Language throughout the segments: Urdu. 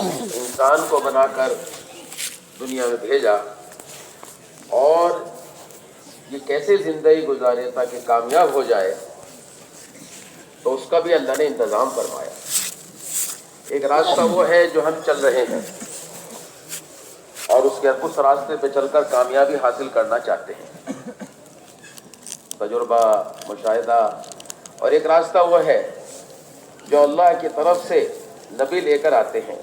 انسان کو بنا کر دنیا میں بھیجا اور یہ کیسے زندگی گزارے تاکہ کامیاب ہو جائے، تو اس کا بھی اللہ نے انتظام فرمایا۔ ایک راستہ وہ ہے جو ہم چل رہے ہیں اور اس راستے پہ چل کر کامیابی حاصل کرنا چاہتے ہیں، تجربہ، مشاہدہ۔ اور ایک راستہ وہ ہے جو اللہ کی طرف سے نبی لے کر آتے ہیں،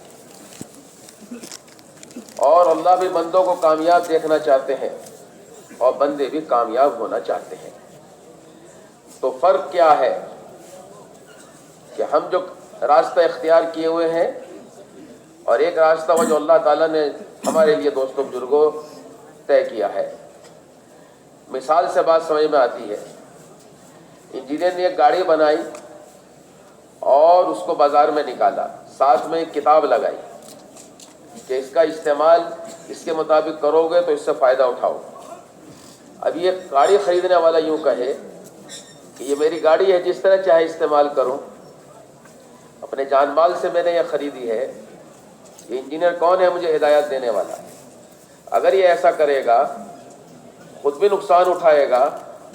اور اللہ بھی بندوں کو کامیاب دیکھنا چاہتے ہیں اور بندے بھی کامیاب ہونا چاہتے ہیں۔ تو فرق کیا ہے کہ ہم جو راستہ اختیار کیے ہوئے ہیں، اور ایک راستہ وہ جو اللہ تعالیٰ نے ہمارے لیے دوستوں بزرگوں طے کیا ہے۔ مثال سے بات سمجھ میں آتی ہے، انجینئر نے ایک گاڑی بنائی اور اس کو بازار میں نکالا، ساتھ میں ایک کتاب لگائی کہ اس کا استعمال اس کے مطابق کرو گے تو اس سے فائدہ اٹھاؤ۔ اب یہ گاڑی خریدنے والا یوں کہے کہ یہ میری گاڑی ہے، جس طرح چاہے استعمال کروں، اپنے جان مال سے میں نے یہ خریدی ہے، یہ انجینئر کون ہے مجھے ہدایت دینے والا؟ اگر یہ ایسا کرے گا خود بھی نقصان اٹھائے گا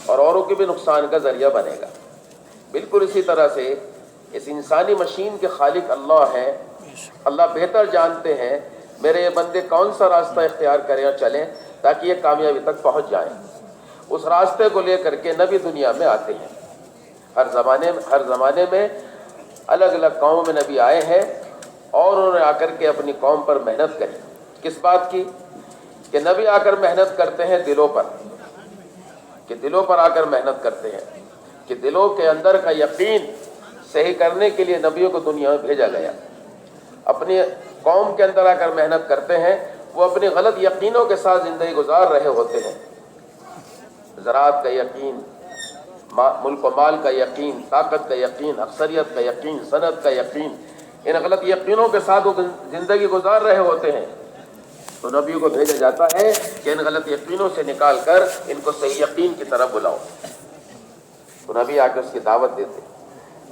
اور اوروں کے بھی نقصان کا ذریعہ بنے گا۔ بالکل اسی طرح سے اس انسانی مشین کے خالق اللہ ہیں۔ اللہ بہتر جانتے ہیں میرے یہ بندے کون سا راستہ اختیار کریں اور چلیں تاکہ یہ کامیابی تک پہنچ جائیں۔ اس راستے کو لے کر کے نبی دنیا میں آتے ہیں۔ ہر زمانے میں الگ الگ قوموں میں نبی آئے ہیں اور انہوں نے آ کر کے اپنی قوم پر محنت کری۔ کس بات کی؟ کہ نبی آ کر محنت کرتے ہیں دلوں پر، کہ دلوں پر آ کر محنت کرتے ہیں، کہ دلوں کے اندر کا یقین صحیح کرنے کے لیے نبیوں کو دنیا میں بھیجا گیا۔ اپنی قوم کے اندر آ کر محنت کرتے ہیں، وہ اپنے غلط یقینوں کے ساتھ زندگی گزار رہے ہوتے ہیں۔ زراعت کا یقین، ملک و مال کا یقین، طاقت کا یقین، اکثریت کا یقین، صنعت کا یقین، ان غلط یقینوں کے ساتھ وہ زندگی گزار رہے ہوتے ہیں۔ تو نبیوں کو بھیجا جاتا ہے کہ ان غلط یقینوں سے نکال کر ان کو صحیح یقین کی طرف بلاؤ۔ تو نبی آ کے اس کی دعوت دیتے۔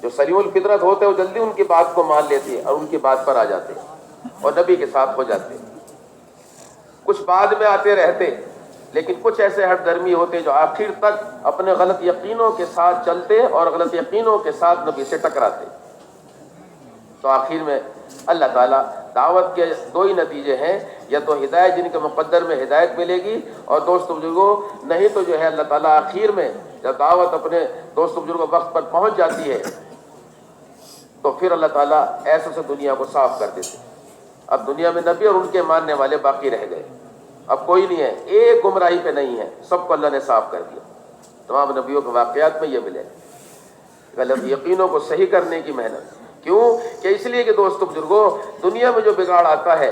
جو سلیم الفطرت ہوتے ہیں وہ جلدی ان کی بات کو مان لیتے ہیں اور ان کی بات پر آ جاتے اور نبی کے ساتھ ہو جاتے۔ کچھ بعد میں آتے رہتے، لیکن کچھ ایسے ہٹ درمی ہوتے جو آخر تک اپنے غلط یقینوں کے ساتھ چلتے اور غلط یقینوں کے ساتھ نبی سے ٹکراتے۔ تو آخر میں اللہ تعالیٰ دعوت کے دو ہی نتیجے ہیں، یا تو ہدایت جن کے مقدر میں ہدایت ملے گی، اور دوست بزرگوں نہیں تو جو ہے اللہ تعالیٰ آخر میں جب دعوت اپنے دوست بزرگوں وقت پر پہنچ جاتی ہے تو پھر اللہ تعالیٰ ایسے سے دنیا کو صاف کر دیتے۔ اب دنیا میں نبی اور ان کے ماننے والے باقی رہ گئے، اب کوئی نہیں ہے، ایک گمراہی پہ نہیں ہے، سب کو اللہ نے صاف کر دیا۔ تمام نبیوں کے واقعات میں یہ ملے، غلط یقینوں کو صحیح کرنے کی محنت۔ کیوں؟ کہ اس لیے کہ دوستو بزرگوں، دنیا میں جو بگاڑ آتا ہے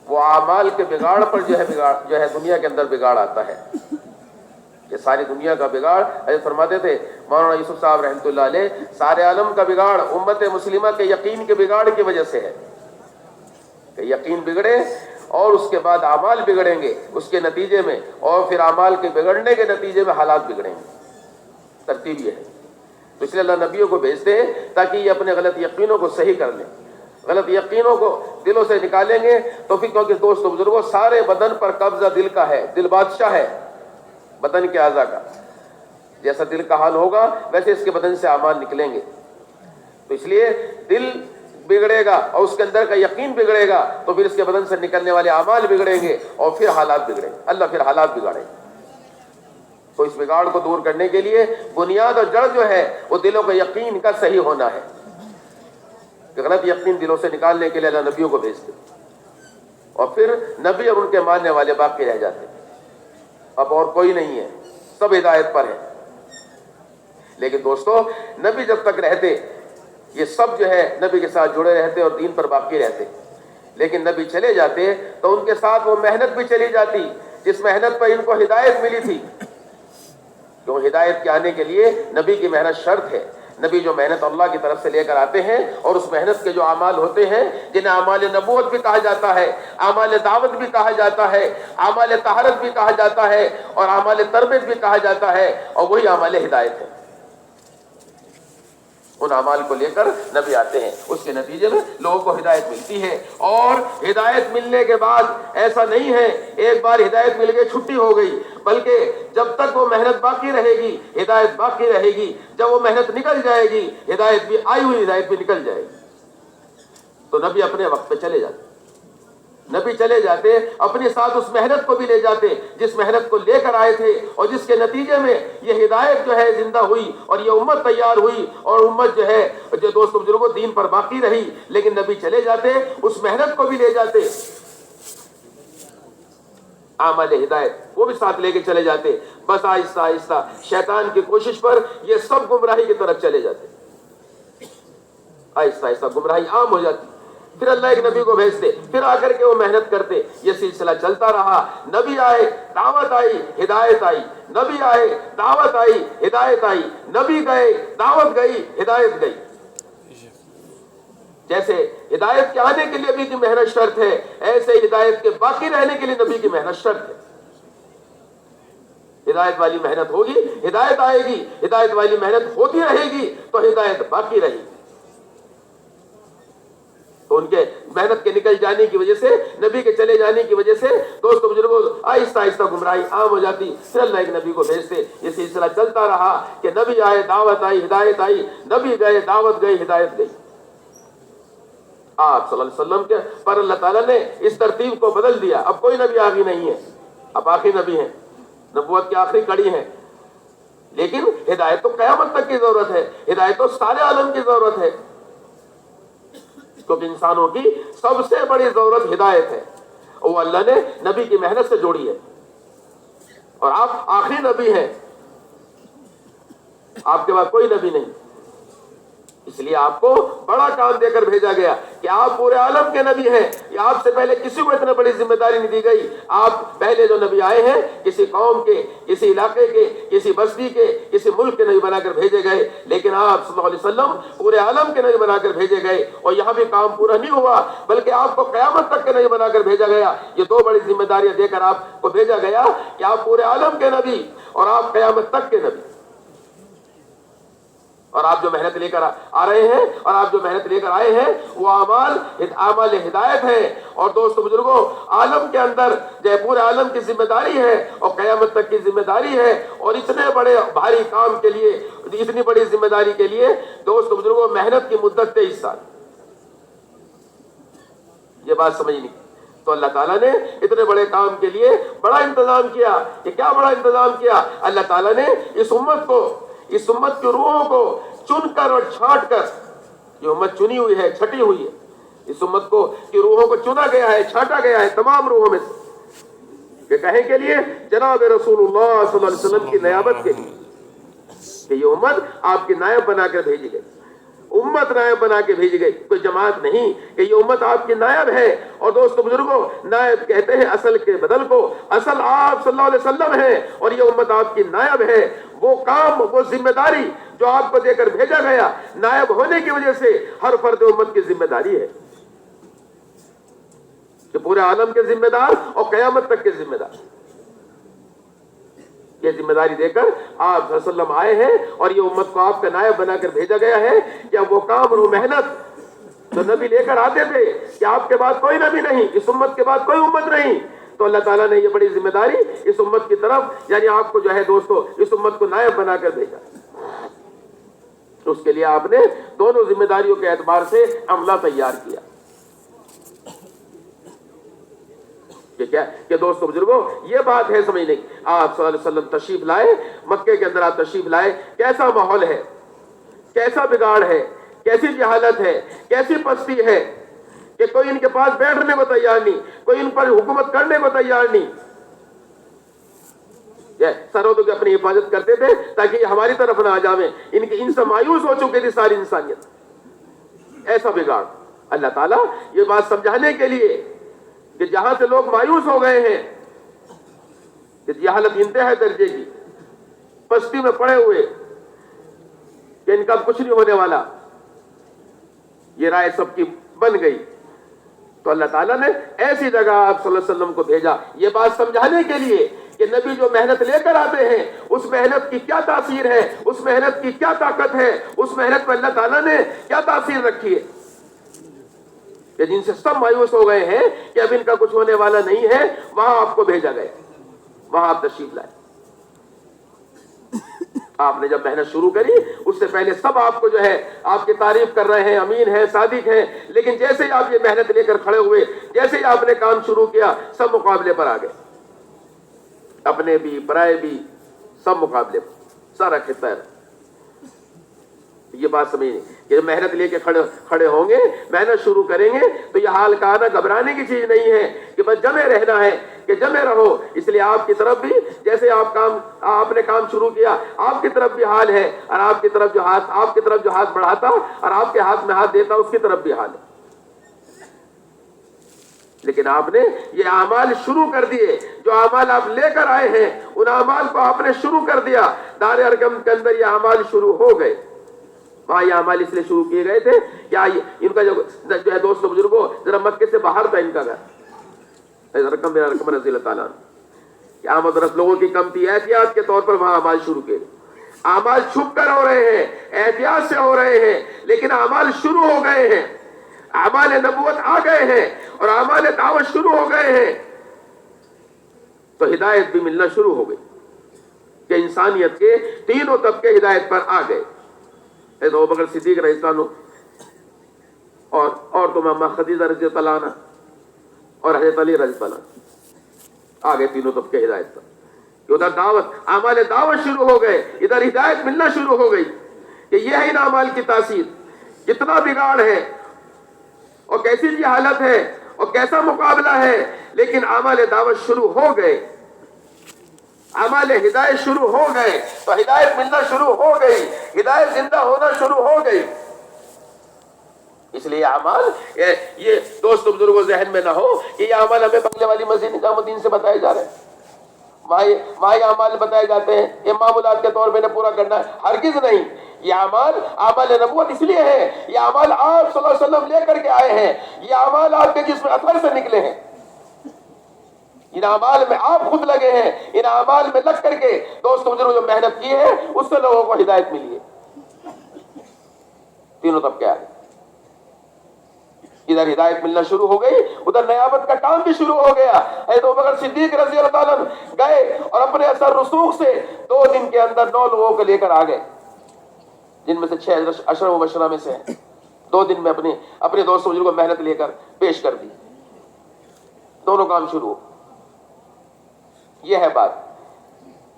وہ اعمال کے بگاڑ پر جو ہے دنیا کے اندر بگاڑ آتا ہے۔ یہ ساری دنیا کا بگاڑ، حضرت فرماتے تھے مولانا یوسف صاحب رحمۃ اللہ علیہ، سارے عالم کا بگاڑ امت مسلمہ کے یقین کے بگاڑ کی وجہ سے ہے، کہ یقین بگڑے اور اس کے بعد اعمال بگڑیں گے اس کے نتیجے میں، اور پھر اعمال کے بگڑنے کے نتیجے میں حالات بگڑیں گے۔ ترتیب یہ ہے۔ تو اس لیے اللہ نبیوں کو بھیجتے ہیں تاکہ یہ اپنے غلط یقینوں کو صحیح کر لیں۔ غلط یقینوں کو دلوں سے نکالیں گے تو پھر، کیونکہ دوستو بزرگوں سارے بدن پر قبضہ دل کا ہے، دل بادشاہ ہے بدن کے اعضاء کا۔ جیسا دل کا حال ہوگا ویسے اس کے بدن سے اعمال نکلیں گے۔ تو اس لیے دل بگڑے گا اور اس کے اندر کا یقین بگڑے گا تو پھر اس کے بدن سے نکلنے والے اعمال بگڑیں گے اور پھر حالات بگڑیں گے، اللہ پھر حالات بگاڑے گا۔ تو اس بگاڑ کو دور کرنے کے لیے بنیاد اور جڑ جو ہے وہ دلوں کا یقین کا صحیح ہونا ہے۔ غلط یقین دلوں سے نکالنے کے لیے اللہ نبیوں کو بھیجتے، اور پھر نبی اور ان کے ماننے والے باقی رہ جاتے۔ اب اور کوئی نہیں ہے، سب ہدایت پر ہے۔ لیکن دوستو نبی جب تک رہتے یہ سب جو ہے نبی کے ساتھ جڑے رہتے اور دین پر باقی رہتے، لیکن نبی چلے جاتے تو ان کے ساتھ وہ محنت بھی چلی جاتی جس محنت پر ان کو ہدایت ملی تھی۔ کیوں؟ ہدایت کے آنے کے لیے نبی کی محنت شرط ہے۔ نبی جو محنت اللہ کی طرف سے لے کر آتے ہیں اور اس محنت کے جو اعمال ہوتے ہیں جنہیں اعمال نبوت بھی کہا جاتا ہے، اعمال دعوت بھی کہا جاتا ہے، اعمال طہارت بھی کہا جاتا ہے اور اعمال تربیت بھی کہا جاتا ہے، اور وہی اعمال ہدایت ہے۔ ان اعمال کو لے کر نبی آتے ہیں، اس کے نتیجے میں لوگوں کو ہدایت ملتی ہے۔ اور ہدایت ملنے کے بعد ایسا نہیں ہے ایک بار ہدایت مل گئی چھٹی ہو گئی، بلکہ جب تک وہ محنت باقی رہے گی ہدایت باقی رہے گی، جب وہ محنت نکل جائے گی ہدایت بھی آئی ہوئی ہدایت بھی نکل جائے گی۔ تو نبی اپنے وقت پہ چلے جاتے، نبی چلے جاتے اپنے ساتھ اس محنت کو بھی لے جاتے جس محنت کو لے کر آئے تھے، اور جس کے نتیجے میں یہ ہدایت جو ہے زندہ ہوئی اور یہ امت تیار ہوئی، اور امت جو ہے جو دوستو بزرگوں دین پر باقی رہی۔ لیکن نبی چلے جاتے اس محنت کو بھی لے جاتے، اعمال ہدایت وہ بھی ساتھ لے کے چلے جاتے، بس آہستہ آہستہ شیطان کی کوشش پر یہ سب گمراہی کی طرف چلے جاتے، آہستہ آہستہ گمراہی عام ہو جاتی۔ پھر اللہ ایک نبی کو بھیجتے، پھر آ کر کے وہ محنت کرتے، یہ سلسلہ چلتا رہا۔ نبی آئے، دعوت آئی، ہدایت آئی، نبی آئے، دعوت آئی، ہدایت آئی، نبی گئے، دعوت گئی، ہدایت گئی۔ جیسے ہدایت کے آنے کے لیے نبی کی محنت شرط ہے، ایسے ہدایت کے باقی رہنے کے لیے نبی کی محنت شرط ہے۔ ہدایت والی محنت ہوگی، ہدایت آئے گی، ہدایت والی محنت ہوتی رہے گی تو ہدایت باقی رہے گی۔ تو ان کے محنت کے نکل جانے کی وجہ سے، نبی کے چلے جانے کی وجہ سے دوستو بزرگوں آہستہ آہستہ گمراہی عام ہو جاتی۔ پھر اللہ ایک نبی کو بھیجتے، یہ سلسلہ چلتا رہا کہ نبی آئے، دعوت آئی، ہدایت آئی، نبی گئے، دعوت گئی، ہدایت گئی۔ آپ صلی اللہ علیہ وسلم کے پر اللہ تعالیٰ نے اس ترتیب کو بدل دیا، اب کوئی نبی آگے نہیں ہے، اب آخری نبی ہیں، نبوت کی آخری کڑی ہے۔ لیکن ہدایت تو قیامت تک کی ضرورت ہے، ہدایت تو سارے عالم کی ضرورت ہے، کیونکہ انسانوں کی سب سے بڑی ضرورت ہدایت ہے، اور وہ اللہ نے نبی کی محنت سے جوڑی ہے، اور آپ آخری نبی ہیں، آپ کے بعد کوئی نبی نہیں، اس لیے آپ کو بڑا کام دے کر بھیجا گیا کہ آپ پورے عالم کے نبی ہیں۔ یہ آپ سے پہلے کسی کو اتنا بڑی ذمہ داری نہیں دی گئی۔ آپ پہلے جو نبی آئے ہیں کسی قوم کے، کسی علاقے کے، کسی بستی کے، کسی ملک کے نبی بنا کر بھیجے گئے، لیکن آپ صلی اللہ علیہ وسلم پورے عالم کے نبی بنا کر بھیجے گئے، اور یہاں بھی کام پورا نہیں ہوا بلکہ آپ کو قیامت تک کے نبی بنا کر بھیجا گیا۔ یہ دو بڑی ذمہ داریاں دے کر آپ کو بھیجا گیا کہ آپ پورے عالم کے نبی اور آپ قیامت تک کے نبی۔ اور آپ جو محنت لے کر آ رہے ہیں اور آپ جو محنت لے کر آئے ہیں وہ اعمال ہدایت ہے، اور دوستو بزرگوں عالم کے اندر جو پورے عالم کی ذمہ داری ہے اور قیامت تک کی ذمہ داری ہے، اور اتنے بڑے بھاری کام کے لیے، اتنی بڑی ذمہ داری کے لیے دوستو بزرگوں محنت کی مدت 23 سال۔ یہ بات سمجھنی، تو اللہ تعالیٰ نے اتنے بڑے کام کے لیے بڑا انتظام کیا۔ کہ کیا بڑا انتظام کیا؟ اللہ تعالیٰ نے اس امت کی روحوں کو چن کر اور چھانٹ کر، یہ امت چنی ہوئی ہے، چھٹی ہوئی ہے، اس امت کی روحوں کو چنا گیا ہے، چھانٹا گیا ہے تمام روحوں میں سے، کہ کہیں کے لیے جناب رسول اللہ صلی اللہ علیہ وسلم کی نیابت کے لیے، کہ یہ امت آپ کی نائب بنا کر بھیجی گئی، امت نائب بنا کے بھیجی گئی، کوئی جماعت نہیں، کہ یہ امت آپ کی نائب ہے۔ اور دوستو بزرگوں نائب کہتے ہیں اصل کے بدل کو، اصل آپ صلی اللہ علیہ وسلم ہے اور یہ امت آپ کی نائب ہے۔ وہ کام، وہ ذمہ داری جو آپ کو دے کر بھیجا گیا، نائب ہونے کی وجہ سے ہر فرد امت کی ذمہ داری ہے کہ پورے عالم کے ذمہ دار اور قیامت تک کے ذمہ دار، یہ ذمہ داری دے کر آپ صلی اللہ علیہ وسلم آئے ہیں، اور یہ امت کو آپ کا نائب بنا کر بھیجا گیا ہے کہ اب وہ کام اور وہ محنت جو نبی لے کر آتے تھے کہ آپ کے بعد کوئی نبی نہیں، اس امت کے بعد کوئی امت نہیں، تو اللہ تعالیٰ نے یہ بڑی ذمہ داری اس امت کی طرف، یعنی آپ کو جو ہے دوستو اس امت کو نائب بنا کر بھیجا۔ اس کے لیے آپ نے دونوں ذمہ داریوں کے اعتبار سے عملہ تیار کیا کہ دوستو بزرگوں یہ بات ہے سمجھنے کی۔ آپ صلی اللہ علیہ وسلم تشریف لائے، مکے کے اندر آپ تشریف لائے، کیسا ماحول ہے، کیسا بگاڑ ہے، کیسی جہالت ہے، کیسی پستی ہے، کہ کوئی ان کے پاس بیٹھنے کو تیار نہیں، کوئی ان پر حکومت کرنے کو تیار نہیں۔ سرحدوں کی اپنی حفاظت کرتے تھے تاکہ یہ ہماری طرف نہ آ جائیں، ان سے مایوس ہو چکے تھی ساری انسانیت۔ ایسا بگاڑ اللہ تعالیٰ یہ بات سمجھانے کے لیے کہ جہاں سے لوگ مایوس ہو گئے ہیں کہ یہ حالت انتہائی درجے کی، پستی میں پڑے ہوئے کہ ان کا کچھ نہیں ہونے والا، یہ رائے سب کی بن گئی، تو اللہ تعالیٰ نے ایسی جگہ آپ صلی اللہ علیہ وسلم کو بھیجا یہ بات سمجھانے کے لیے کہ نبی جو محنت لے کر آتے ہیں اس محنت کی کیا تاثیر ہے، اس محنت کی کیا طاقت ہے، اس محنت میں اللہ تعالیٰ نے کیا تاثیر رکھی ہے، کہ جن سے سب مایوس ہو گئے ہیں کہ اب ان کا کچھ ہونے والا نہیں ہے، وہاں آپ کو بھیجا گیا، وہاں آپ تشریف لائے۔ آپ نے جب محنت شروع کری اس سے پہلے سب آپ کو جو ہے آپ کی تعریف کر رہے ہیں، امین ہے، صادق ہے، لیکن جیسے ہی آپ یہ محنت لے کر کھڑے ہوئے، جیسے ہی آپ نے کام شروع کیا، سب مقابلے پر آ گئے، اپنے بھی برائے بھی سب مقابلے پر، سارا خطہ ہے۔ یہ بات سمجھیں کہ جب محنت لے کے کھڑے ہوں گے، محنت شروع کریں گے تو یہ حال کا آنا گھبرانے کی چیز نہیں ہے، کہ بس جمے رہنا ہے، کہ جمے رہو۔ اس لیے آپ کی طرف بھی جیسے آپ نے کام شروع کیا، آپ کی طرف بھی حال ہے، اور آپ کی طرف جو ہاتھ بڑھاتا اور آپ کے ہاتھ میں ہاتھ دیتا اس کی طرف بھی حال ہے۔ لیکن آپ نے یہ اعمال شروع کر دیے، جو اعمال آپ لے کر آئے ہیں ان اعمال کو آپ نے شروع کر دیا۔ دار ارقم کے اندر یہ اعمال شروع ہو گئے، وہاں یہ اعمال اس لیے شروع کیے گئے تھے کہ ان کا جو ہے دوستوں بزرگوں، ذرا مکے سے باہر تھا ان کا گھر، رقم رضی اللہ تعالیٰ کہ آمد رفت لوگوں کی کم تھی، احتیاط کے طور پر وہاں اعمال شروع کیے۔ اعمال چھپ کر ہو رہے ہیں، احتیاط سے ہو رہے ہیں، لیکن اعمال شروع ہو گئے ہیں، اعمال نبوت آ گئے ہیں اور اعمال دعوت شروع ہو گئے ہیں، تو ہدایت بھی ملنا شروع ہو گئی کہ انسانیت کے تینوں طبقے ہدایت پر آ گئے۔ حضرت ابوبکر صدیق رضی اللہ عنہ اور تو ماما خدیجہ رضی اللہ عنہ اور حضرت علی رضی اللہ عنہ آ گئے تینوں طبقے ہدایت پر، کہ ادھر اعمال دعوت شروع ہو گئے، ادھر ہدایت ملنا شروع ہو گئی، کہ یہ ہے ان اعمال کی تاثیر، کتنا بگاڑ ہے اور کیسی جی حالت ہے اور کیسا مقابلہ ہے، لیکن اعمال دعوت شروع ہو گئے، اعمال ہدایت شروع ہو گئے، تو ہدایت ملنا شروع ہو گئی، ہدایت زندہ ہونا شروع ہو گئی۔ اس لیے اعمال یہ دوستوں بزرگوں ذہن میں نہ ہو کہ یہ اعمال ہمیں بنگلے والی مسجد نظام الدین سے بتائے جا رہے ہیں، وہاں یہ اعمال بتائے جاتے ہیں، یہ معمولات کے طور پہ انہیں پورا کرنا ہے، ہرگز نہیں۔ یہ اعمال نبوت اس لیے ہے، یہ اعمال آپ صلی اللہ علیہ وسلم لے کر کے آئے ہیں، یہ اعمال آپ کے جسم اثر سے نکلے ہیں، ان اعمال میں آپ خود لگے ہیں، ان اعمال میں لگ کر کے دوستوں بزرگوں جو محنت کی ہے اس سے لوگوں کو ہدایت ملی ہے۔ تینوں طبقے آ گئے، ادھر ہدایت ملنا شروع ہو گئی، ادھر نیابت کا کام بھی شروع ہو گیا۔ حضرت ابوبکر صدیق رضی اللہ تعالیٰ گئے اور اپنے اثر رسوخ سے 2 دن کے اندر 9 لوگوں کو لے کر آ گئے، جن میں سے 6 عشرہ مبشرہ میں سے ہیں۔ 2 دن میں اپنے دوستوں بزرگوں کو محنت لے کر پیش کر دی، دونوں کام شروع ہو۔ یہ ہے بات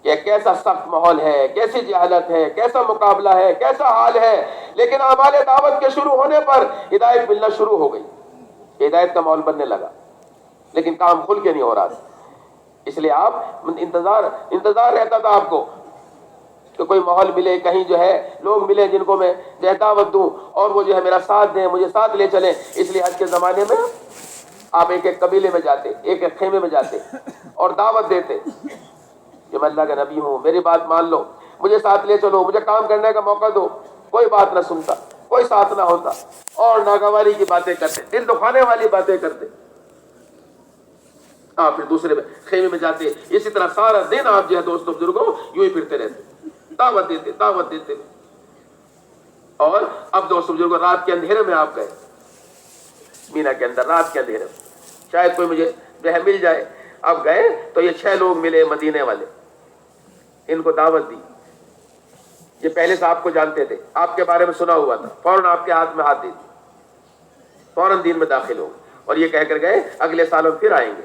کہ کیسا سخت ماحول ہے، کیسی جہالت ہے، کیسا مقابلہ ہے، کیسا حال ہے، لیکن اعمال دعوت کے شروع ہونے پر ہدایت ملنا شروع ہو گئی، ہدایت کا ماحول بننے لگا، لیکن کام کھل کے نہیں ہو رہا تھا۔ اس لیے آپ انتظار رہتا تھا آپ کو کہ کوئی ماحول ملے، کہیں جو ہے لوگ ملے جن کو میں جو ہے دعوت دوں اور وہ جو ہے میرا ساتھ دیں، مجھے ساتھ لے چلیں۔ اس لیے آج کے زمانے میں آپ ایک ایک قبیلے میں جاتے، ایک ایک خیمے میں جاتے اور دعوت دیتے کہ میں اللہ کا نبی ہوں، میری بات مان لو، مجھے ساتھ لے چلو، مجھے کام کرنے کا موقع دو۔ کوئی بات نہ سنتا، کوئی ساتھ نہ ہوتا، اور ناگواری کی باتیں کرتے، دل دکھانے والی باتیں کرتے۔ آپ پھر دوسرے خیمے میں جاتے، اسی طرح سارا دن آپ جو ہے دوستوں بزرگوں یوں ہی پھرتے رہتے، دعوت دیتے۔ اور اب دوستوں بزرگوں رات کے اندھیرے میں آپ گئے، مینا کے اندر رات کے اندھیرے میں شاید کوئی مجھے جو ہے مل جائے۔ اب گئے تو یہ 6 لوگ ملے مدینے والے، ان کو دعوت دی۔ یہ پہلے سے آپ کو جانتے تھے، آپ کے بارے میں سنا ہوا تھا، فوراً آپ کے ہاتھ میں ہاتھ دی، فوراً دین میں داخل ہو گئے، اور یہ کہہ کر گئے اگلے سال ہم پھر آئیں گے۔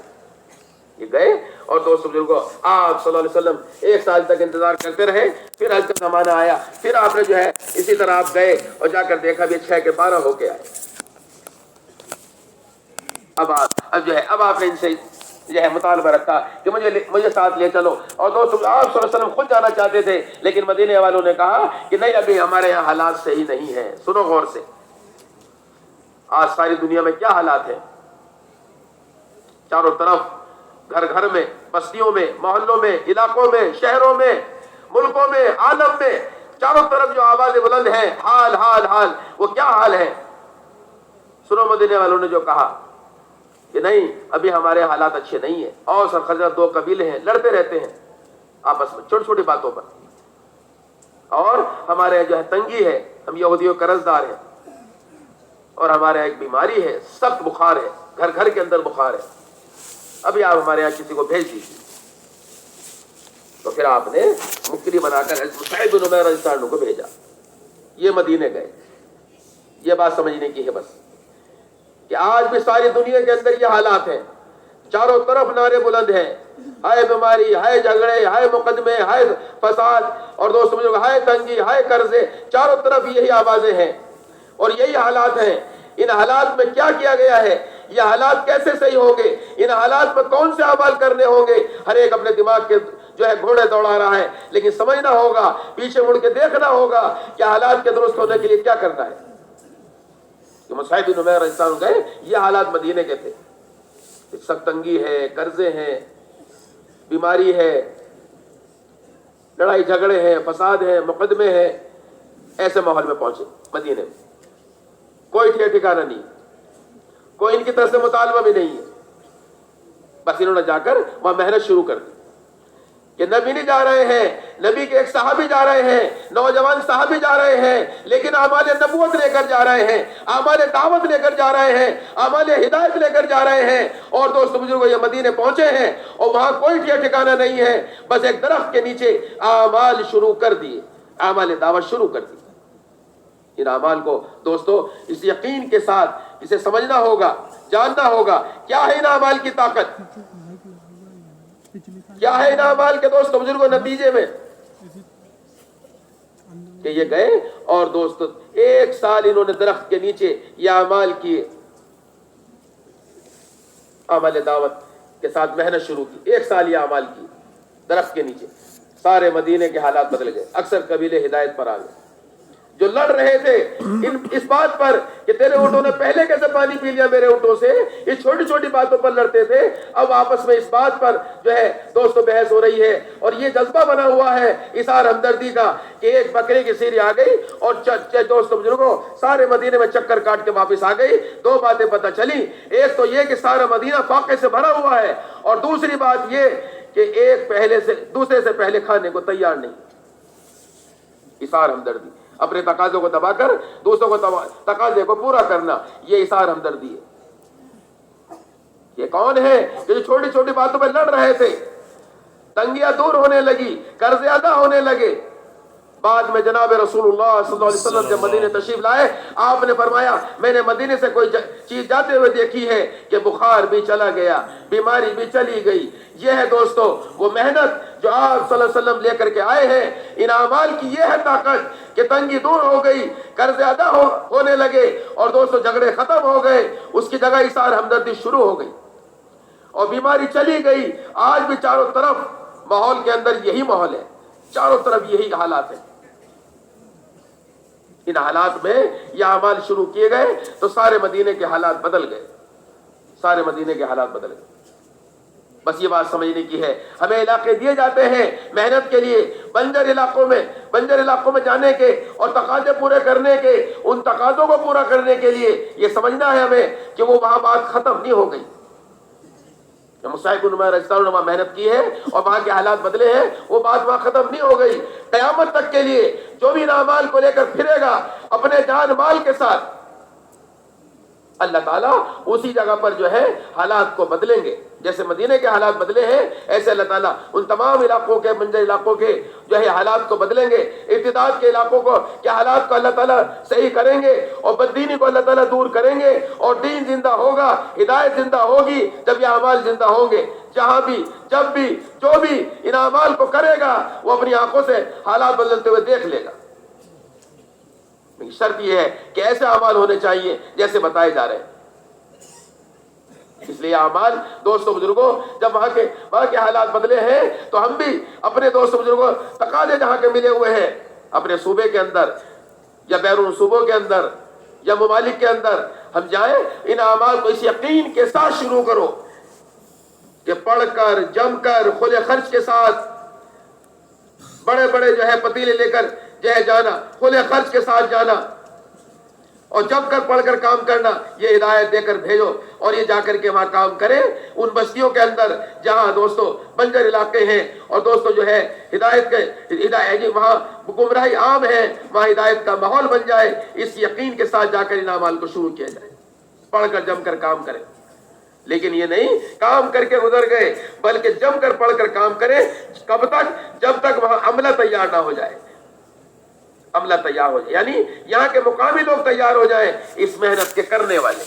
یہ گئے اور دوست بزرگوں آپ صلی اللہ علیہ وسلم 1 سال تک انتظار کرتے رہے، پھر حج کا زمانہ آیا، پھر آپ نے جو ہے اسی طرح آپ گئے اور جا کر دیکھا بھی 6 کے 12 ہو کے آئے۔ اب آپ نے ان سے جو ہے مطالبہ رکھا کہ مجھے ساتھ لے چلو، اور دوست آپ صلی اللہ علیہ وسلم خود جانا چاہتے تھے، لیکن مدینے والوں نے کہا کہ نہیں، ابھی ہمارے یہاں حالات صحیح نہیں ہیں۔ سنو غور سے، آج ساری دنیا میں کیا حالات ہیں، چاروں طرف گھر میں، بستیوں میں، محلوں میں، علاقوں میں، شہروں میں، ملکوں میں، عالم میں، چاروں طرف جو آوازیں بلند ہیں، حال وہ کیا حال ہے؟ سنو مدینے والوں نے جو کہا کہ نہیں ابھی ہمارے حالات اچھے نہیں ہیں. اوس اور خزرج دو قبیلے ہیں, لڑتے رہتے ہیں آپس میں چھوٹی چھوٹی باتوں پر, اور ہمارے جو ہے تنگی ہے, ہم یہودیوں قرض دار ہیں, اور ہمارے ایک بیماری ہے, سخت بخار ہے, گھر گھر کے اندر بخار ہے, ابھی آپ ہمارے یہاں کسی کو بھیج دیجیے. تو پھر آپ نے مکری بنا کر مصعب بن عمیر رضی اللہ عنہ کو بھیجا. یہ مدینے گئے. یہ بات سمجھنے کی ہے بس کہ آج بھی ساری دنیا کے اندر یہ حالات ہیں, چاروں طرف نعرے بلند ہیں, ہائے بیماری, ہائے جھگڑے, ہائے مقدمے, ہائے فساد, اور دوستوں مجھے ہائے تنگی, ہائے قرضے, چاروں طرف یہی آوازیں ہیں اور یہی حالات ہیں. ان حالات میں کیا کیا گیا ہے, یہ حالات کیسے صحیح ہوں گے, ان حالات میں کون سے اعمال کرنے ہوں گے. ہر ایک اپنے دماغ کے جو ہے گھوڑے دوڑا رہا ہے, لیکن سمجھنا ہوگا, پیچھے مڑ کے دیکھنا ہوگا کہ حالات کے درست ہونے کے لیے کیا کرنا ہے. کہ مصعب بن عمیر رضی اللہ عنہ گئے, یہ حالات مدینے کے تھے, سخت تنگی ہے, قرضے ہیں, بیماری ہے, لڑائی جھگڑے ہیں, فساد ہے, مقدمے ہیں. ایسے ماحول میں پہنچے مدینے میں, کوئی ٹھکانہ نہیں, کوئی ان کی طرف سے مطالبہ بھی نہیں ہے. بس انہوں نے جا کر وہاں محنت شروع کر دی کہ نبی نہیں جا رہے ہیں, نبی کے ایک صحابی جا رہے ہیں, نوجوان صحابی جا رہے ہیں, لیکن اعمال نبوت لے کر جا رہے ہیں, اعمال دعوت لے کر جا رہے ہیں, اعمال ہدایت لے کر جا رہے ہیں. اور دوست بزرگوں یہ مدینے پہنچے ہیں اور وہاں کوئی ٹھکانہ نہیں ہے, بس ایک درخت کے نیچے اعمال شروع کر دیے, اعمال دعوت شروع کر دی. ان اعمال کو دوستو اس یقین کے ساتھ اسے سمجھنا ہوگا, جاننا ہوگا کیا ہے ان اعمال کی طاقت, کیا ہے ان اعمال کے دوستو بزرگوں نتیجے میں. کہ یہ گئے اور دوستو 1 سال انہوں نے درخت کے نیچے یہ اعمال کیے, اعمال دعوت کے ساتھ محنت شروع کی. 1 سال یہ اعمال کی درخت کے نیچے. سارے مدینے کے حالات بدل گئے, اکثر قبیلے ہدایت پر آ گئے. جو لڑ رہے تھے اس بات پر کہ تیرے اونٹوں نے پہلے کیسے پانی پی لیا میرے اونٹوں سے, اس چھوٹی چھوٹی باتوں پر لڑتے تھے, اب آپس میں اس بات پر جو ہے دوستوں بحث ہو رہی ہے. اور یہ جذبہ بنا ہوا ہے اظہار ہمدردی کا کہ ایک بکرے کی سیری آ گئی اور دوستوں بزرگوں سارے مدینے میں چکر کاٹ کے واپس آ گئی. 2 باتیں پتہ چلی, ایک تو یہ کہ سارا مدینہ فاقے سے بھرا ہوا ہے, اور دوسری بات یہ کہ ایک پہلے سے دوسرے سے پہلے کھانے کو تیار نہیں. اظہار ہمدردی, اپنے تقاضوں کو دبا کر دوسروں کو تقاضے کو پورا کرنا, یہ اظہار ہمدردی ہے. یہ کون ہے کہ جو چھوٹی چھوٹی باتوں پہ لڑ رہے تھے, تنگیاں دور ہونے لگی, قرض ادا ہونے لگے. بعد میں جناب رسول اللہ صلی اللہ علیہ وسلم جب مدینے تشریف لائے, آپ نے فرمایا میں نے مدینے سے کوئی چیز جاتے ہوئے دیکھی ہے کہ بخار بھی چلا گیا, بیماری بھی چلی گئی. یہ ہے دوستو وہ محنت جو آپ صلی اللہ علیہ وسلم لے کر کے آئے ہیں. ان اعمال کی یہ ہے طاقت کہ تنگی دور ہو گئی, قرض ادا ہونے لگے, اور دوستو جھگڑے ختم ہو گئے, اس کی جگہ اظہار ہمدردی شروع ہو گئی, اور بیماری چلی گئی. آج بھی چاروں طرف ماحول کے اندر یہی ماحول ہے, چاروں طرف یہی حالات ہیں. ان حالات میں یہ اعمال شروع کیے گئے تو سارے مدینے کے حالات بدل گئے, سارے مدینے کے حالات بدل گئے. بس یہ بات سمجھنے کی ہے. ہمیں علاقے دیے جاتے ہیں محنت کے لیے, بنجر علاقوں میں جانے کے اور تقاضے پورے کرنے کے, ان تقاضوں کو پورا کرنے کے لیے یہ سمجھنا ہے ہمیں کہ وہ وہاں بات ختم نہیں ہو گئی. مصعب بن عمیر رضی اللہ عنہ نے وہاں محنت کی ہے اور وہاں کے حالات بدلے ہیں, وہ بات وہاں ختم نہیں ہو گئی. قیامت تک کے لیے جو بھی ان اعمال کو لے کر پھرے گا اپنے جان مال کے ساتھ, اللہ تعالیٰ اسی جگہ پر جو ہے حالات کو بدلیں گے. جیسے مدینے کے حالات بدلے ہیں, ایسے اللہ تعالیٰ ان تمام علاقوں کے, بنجر علاقوں کے جو ہے حالات کو بدلیں گے. ارتداد کے علاقوں کو کے حالات کو اللہ تعالیٰ صحیح کریں گے, اور بددینی کو اللہ تعالیٰ دور کریں گے, اور دین زندہ ہوگا, ہدایت زندہ ہوگی جب یہ اعمال زندہ ہوں گے. جہاں بھی, جب بھی, جو بھی ان اعمال کو کرے گا وہ اپنی آنکھوں سے حالات بدلتے ہوئے دیکھ لے گا. شرط یہ ہے کہ ایسے اعمال ہونے چاہیے جیسے بتائے جا رہے ہیں. اس لیے اعمال دوستوں بزرگوں جب وہاں کے حالات بدلے ہیں تو ہم بھی اپنے دوستوں بزرگوں تقاضے جہاں کے ملے ہوئے ہیں اپنے صوبے کے اندر یا بیرون صوبوں کے اندر یا ممالک کے اندر ہم جائیں, ان اعمال کو اس یقین کے ساتھ شروع کرو کہ پڑھ کر, جم کر, کھلے خرچ کے ساتھ, بڑے بڑے جو ہے پتیلے لے کر جو ہے جانا, کھلے خرچ کے ساتھ جانا, اور جم کر پڑھ کر کام کرنا، یہ ہدایت دے کر بھیجو اور یہ جا کر کے وہاں کام کرے ان بستیوں کے اندر جہاں دوستو بنجر علاقے ہیں اور دوستو جو ہے ہدایت وہاں گمراہی عام ہے، وہاں ہدایت کا ماحول بن جائے، اس یقین کے ساتھ جا کر ان اعمال کو شروع کیا جائے، پڑھ کر جم کر کام کرے۔ لیکن یہ نہیں کام کر کے گزر گئے، بلکہ جم کر پڑھ کر کام کرے۔ کب تک؟ جب تک وہاں عملہ تیار نہ ہو جائے، عملہ تیار ہو جائے، یعنی یہاں کے مقامی لوگ تیار ہو جائیں اس محنت کے کرنے والے،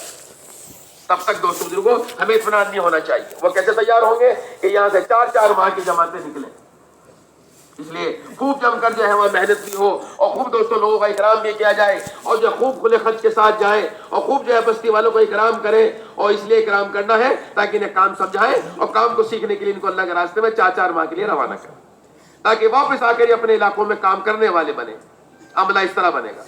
تب تک دوستوں بزرگوں ہمیں اطمینان نہیں ہونا چاہیے۔ وہ کیسے تیار ہوں گے کہ یہاں سے 4 ماہ کی جماعتیں نکلیں، اس لیے خوب جم کر جو ہے وہاں محنت بھی ہو اور خوب دوستوں لوگوں کا اکرام بھی کیا جائے اور جو خوب کھلے خرچ کے ساتھ جائیں اور خوب جو ہے بستی والوں کو اکرام کریں، اور اس لیے اکرام کرنا ہے تاکہ انہیں کام سمجھائیں اور کام کو سیکھنے کے لیے ان کو اللہ کے راستے میں 4 ماہ کے لیے روانہ کریں، تاکہ واپس آ کر یہ اپنے علاقوں میں کام کرنے والے بنے۔ عملہ اس طرح بنے گا،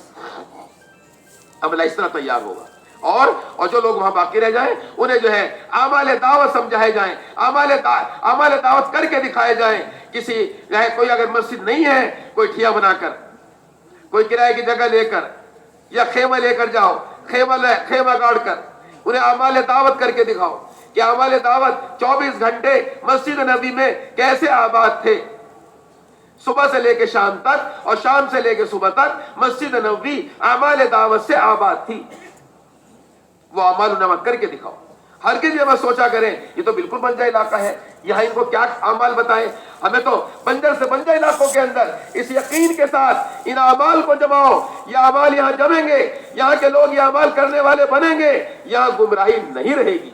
عملہ اس طرح تیار ہوگا، اور جو لوگ وہاں باقی رہ جائیں انہیں جو ہے اعمال دعوت سمجھائے جائیں، اعمال دعوت کر کے دکھائے جائیں۔ کسی کوئی اگر مسجد نہیں ہے، کوئی ٹھیا بنا کر، کوئی کرائے کی جگہ لے کر یا خیمہ لے کر جاؤ، خیمہ گاڑ کر انہیں اعمال دعوت کر کے دکھاؤ کہ اعمال دعوت 24 گھنٹے مسجد نبی میں کیسے آباد تھے، صبح سے لے کے شام تک اور شام سے لے کے صبح تک مسجد نبوی اعمال دعوت سے آباد تھی۔ وہ اعمال نمک کر کے دکھاؤ۔ ہر کسی میں سوچا کریں یہ تو بالکل بنجر علاقہ ہے، یہاں ان کو کیا اعمال بتائیں، ہمیں تو بنجر سے بنجر علاقوں کے اندر اس یقین کے ساتھ ان اعمال کو جماؤ، یہ اعمال یہاں جمیں گے، یہاں کے لوگ یہ اعمال کرنے والے بنیں گے، یہاں گمراہی نہیں رہے گی،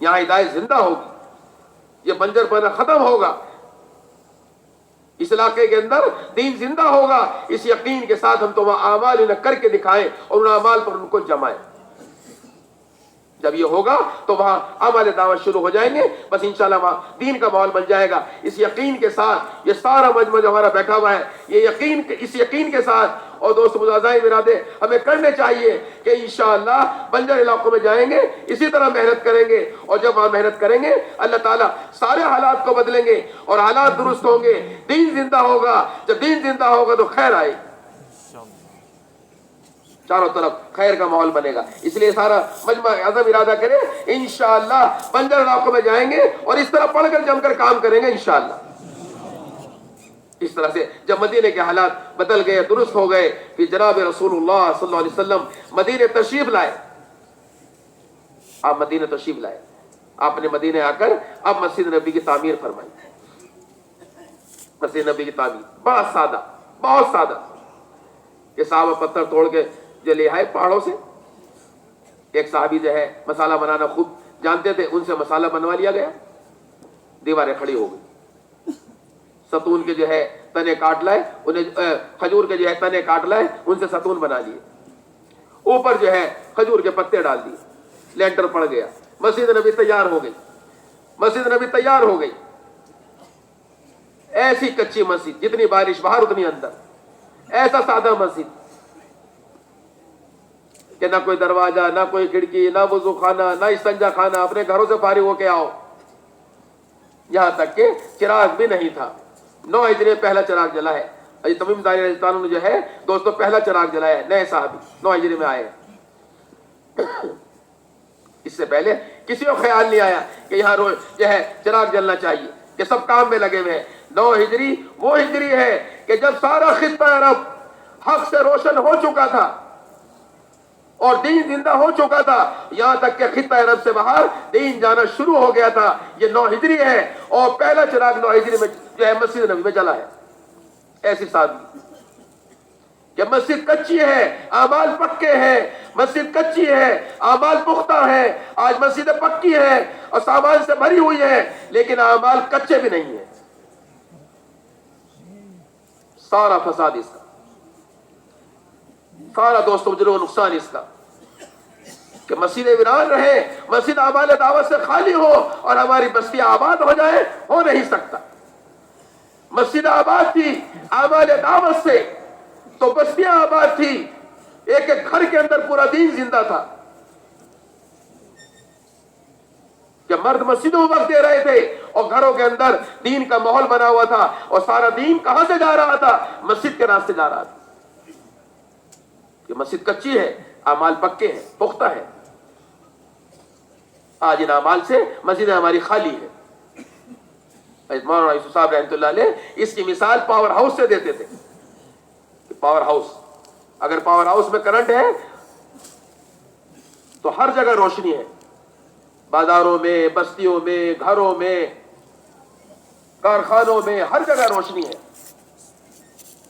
یہاں ہدایت زندہ ہوگی، یہ بنجر پنا ختم ہوگا، اس علاقے کے اندر دین زندہ ہوگا۔ اس یقین کے ساتھ ہم تو وہاں اعمال انہیں کر کے دکھائیں اور ان اعمال پر ان کو جمائیں۔ جب یہ ہوگا تو وہاں عمل دعوت شروع ہو جائیں گے، بس انشاءاللہ وہاں دین کا ماحول بن جائے گا۔ اس یقین کے ساتھ یہ سارا مجمع جو ہمارا بیٹھا ہوا ہے، اس یقین کے ساتھ، اور دوست مجاہدین برادر ہمیں کرنے چاہیے کہ انشاءاللہ بنجر علاقوں میں جائیں گے، اسی طرح محنت کریں گے، اور جب وہاں محنت کریں گے اللہ تعالیٰ سارے حالات کو بدلیں گے اور حالات درست ہوں گے، دین زندہ ہوگا۔ جب دین زندہ ہوگا تو خیر آئے، چاروں طرف خیر کا ماحول بنے گا۔ اس لیے سارا مجمع عزم ارادہ کرے انشاءاللہ بنجر علاقوں میں جائیں گے اور اس طرح پڑھ کر جم کر کام کریں گے انشاءاللہ۔ اس طرح سے جب مدینے کے حالات بدل گئے، درست ہو گئے، پھر جناب رسول اللہ صلی اللہ علیہ وسلم مدینے تشریف لائے۔ آپ مدینے تشریف لائے، آپ نے مدینے آ کر اب مسجد نبی کی تعمیر فرمائی۔ مسجد نبی کی تعمیر بہت سادہ، بہت سادہ، کہ صحابہ پتھر توڑ کے جو لے آئے پہاڑوں سے۔ ایک صحابی جو ہے مسالہ بنانا خوب جانتے تھے، ان سے مسالہ بنوا لیا گیا، دیواریں کھڑی ہو گئی، ستون کے جو ہے تنے کاٹ لائے، انہیں کھجور کے جو ہے تنے کاٹ لائے، ان سے ستون بنا لیے، اوپر جو ہے کھجور کے پتے ڈال دیے، لینٹر پڑ گیا، مسجد نبی تیار ہو گئی، مسجد نبی تیار ہو گئی۔ ایسی کچی مسجد، جتنی بارش باہر اتنی اندر، ایسا سادہ مسجد کہ نہ کوئی دروازہ، نہ کوئی کھڑکی، نہ وضو خانہ، نہ استنجا خانہ، اپنے گھروں سے فارغ ہو کے آؤ، یہاں تک کہ چراغ بھی نہیں تھا۔ 9 ہجری میں پہلا چراغ جلا ہے، تمیم داری رضی اللہ عنہ جو ہے دوستو پہلا چراغ جلایا ہے، نئے صحابی 9 ہجری میں آئے۔ اس سے پہلے کسی کو خیال نہیں آیا کہ یہاں جو ہے چراغ جلنا چاہیے، کہ سب کام میں لگے ہوئے ہیں۔ 9 ہجری وہ ہجری ہے کہ جب سارا خطہ عرب حق سے روشن ہو چکا تھا اور دین زندہ ہو چکا تھا، یہاں تک کہ خطہ عرب سے باہر دین جانا شروع ہو گیا تھا۔ یہ 9 ہجری ہے اور پہلا چراغ 9 ہجری میں جو ہے مسجد نبی میں جلا ہے۔ ایسی سادگی کہ مسجد کچی ہے، اعمال پکے ہیں، مسجد کچی ہے، اعمال پختہ ہیں۔ آج مسجدیں پکی ہیں اور سامان سے بھری ہوئی ہیں، لیکن اعمال کچے بھی نہیں ہیں۔ سارا فساد اس کا، سارا دوستوں جو نقصان اس کا کہ مسجد ویران رہے، مسجد اعمال دعوت سے خالی ہو اور ہماری بستیاں آباد ہو جائیں، ہو نہیں سکتا۔ مسجد آباد تھی اعمال دعوت سے تو بستیاں آباد تھی، ایک ایک گھر کے اندر پورا دین زندہ تھا کہ مرد مسجدوں میں وقت دے رہے تھے اور گھروں کے اندر دین کا ماحول بنا ہوا تھا، اور سارا دین کہاں سے جا رہا تھا؟ مسجد کے راستے جا رہا تھا۔ کہ مسجد کچی ہے، اعمال پکے ہیں، پختہ ہیں. آج ان اعمال سے مسجد ہماری خالی ہے. مولانا یوسف صاحب رحمۃ اللہ علیہ اس کی مثال پاور ہاؤس سے دیتے تھے. پاور ہاؤس، اگر پاور ہاؤس میں کرنٹ ہے تو ہر جگہ روشنی ہے، بازاروں میں، بستیوں میں، گھروں میں، کارخانوں میں، ہر جگہ روشنی ہے.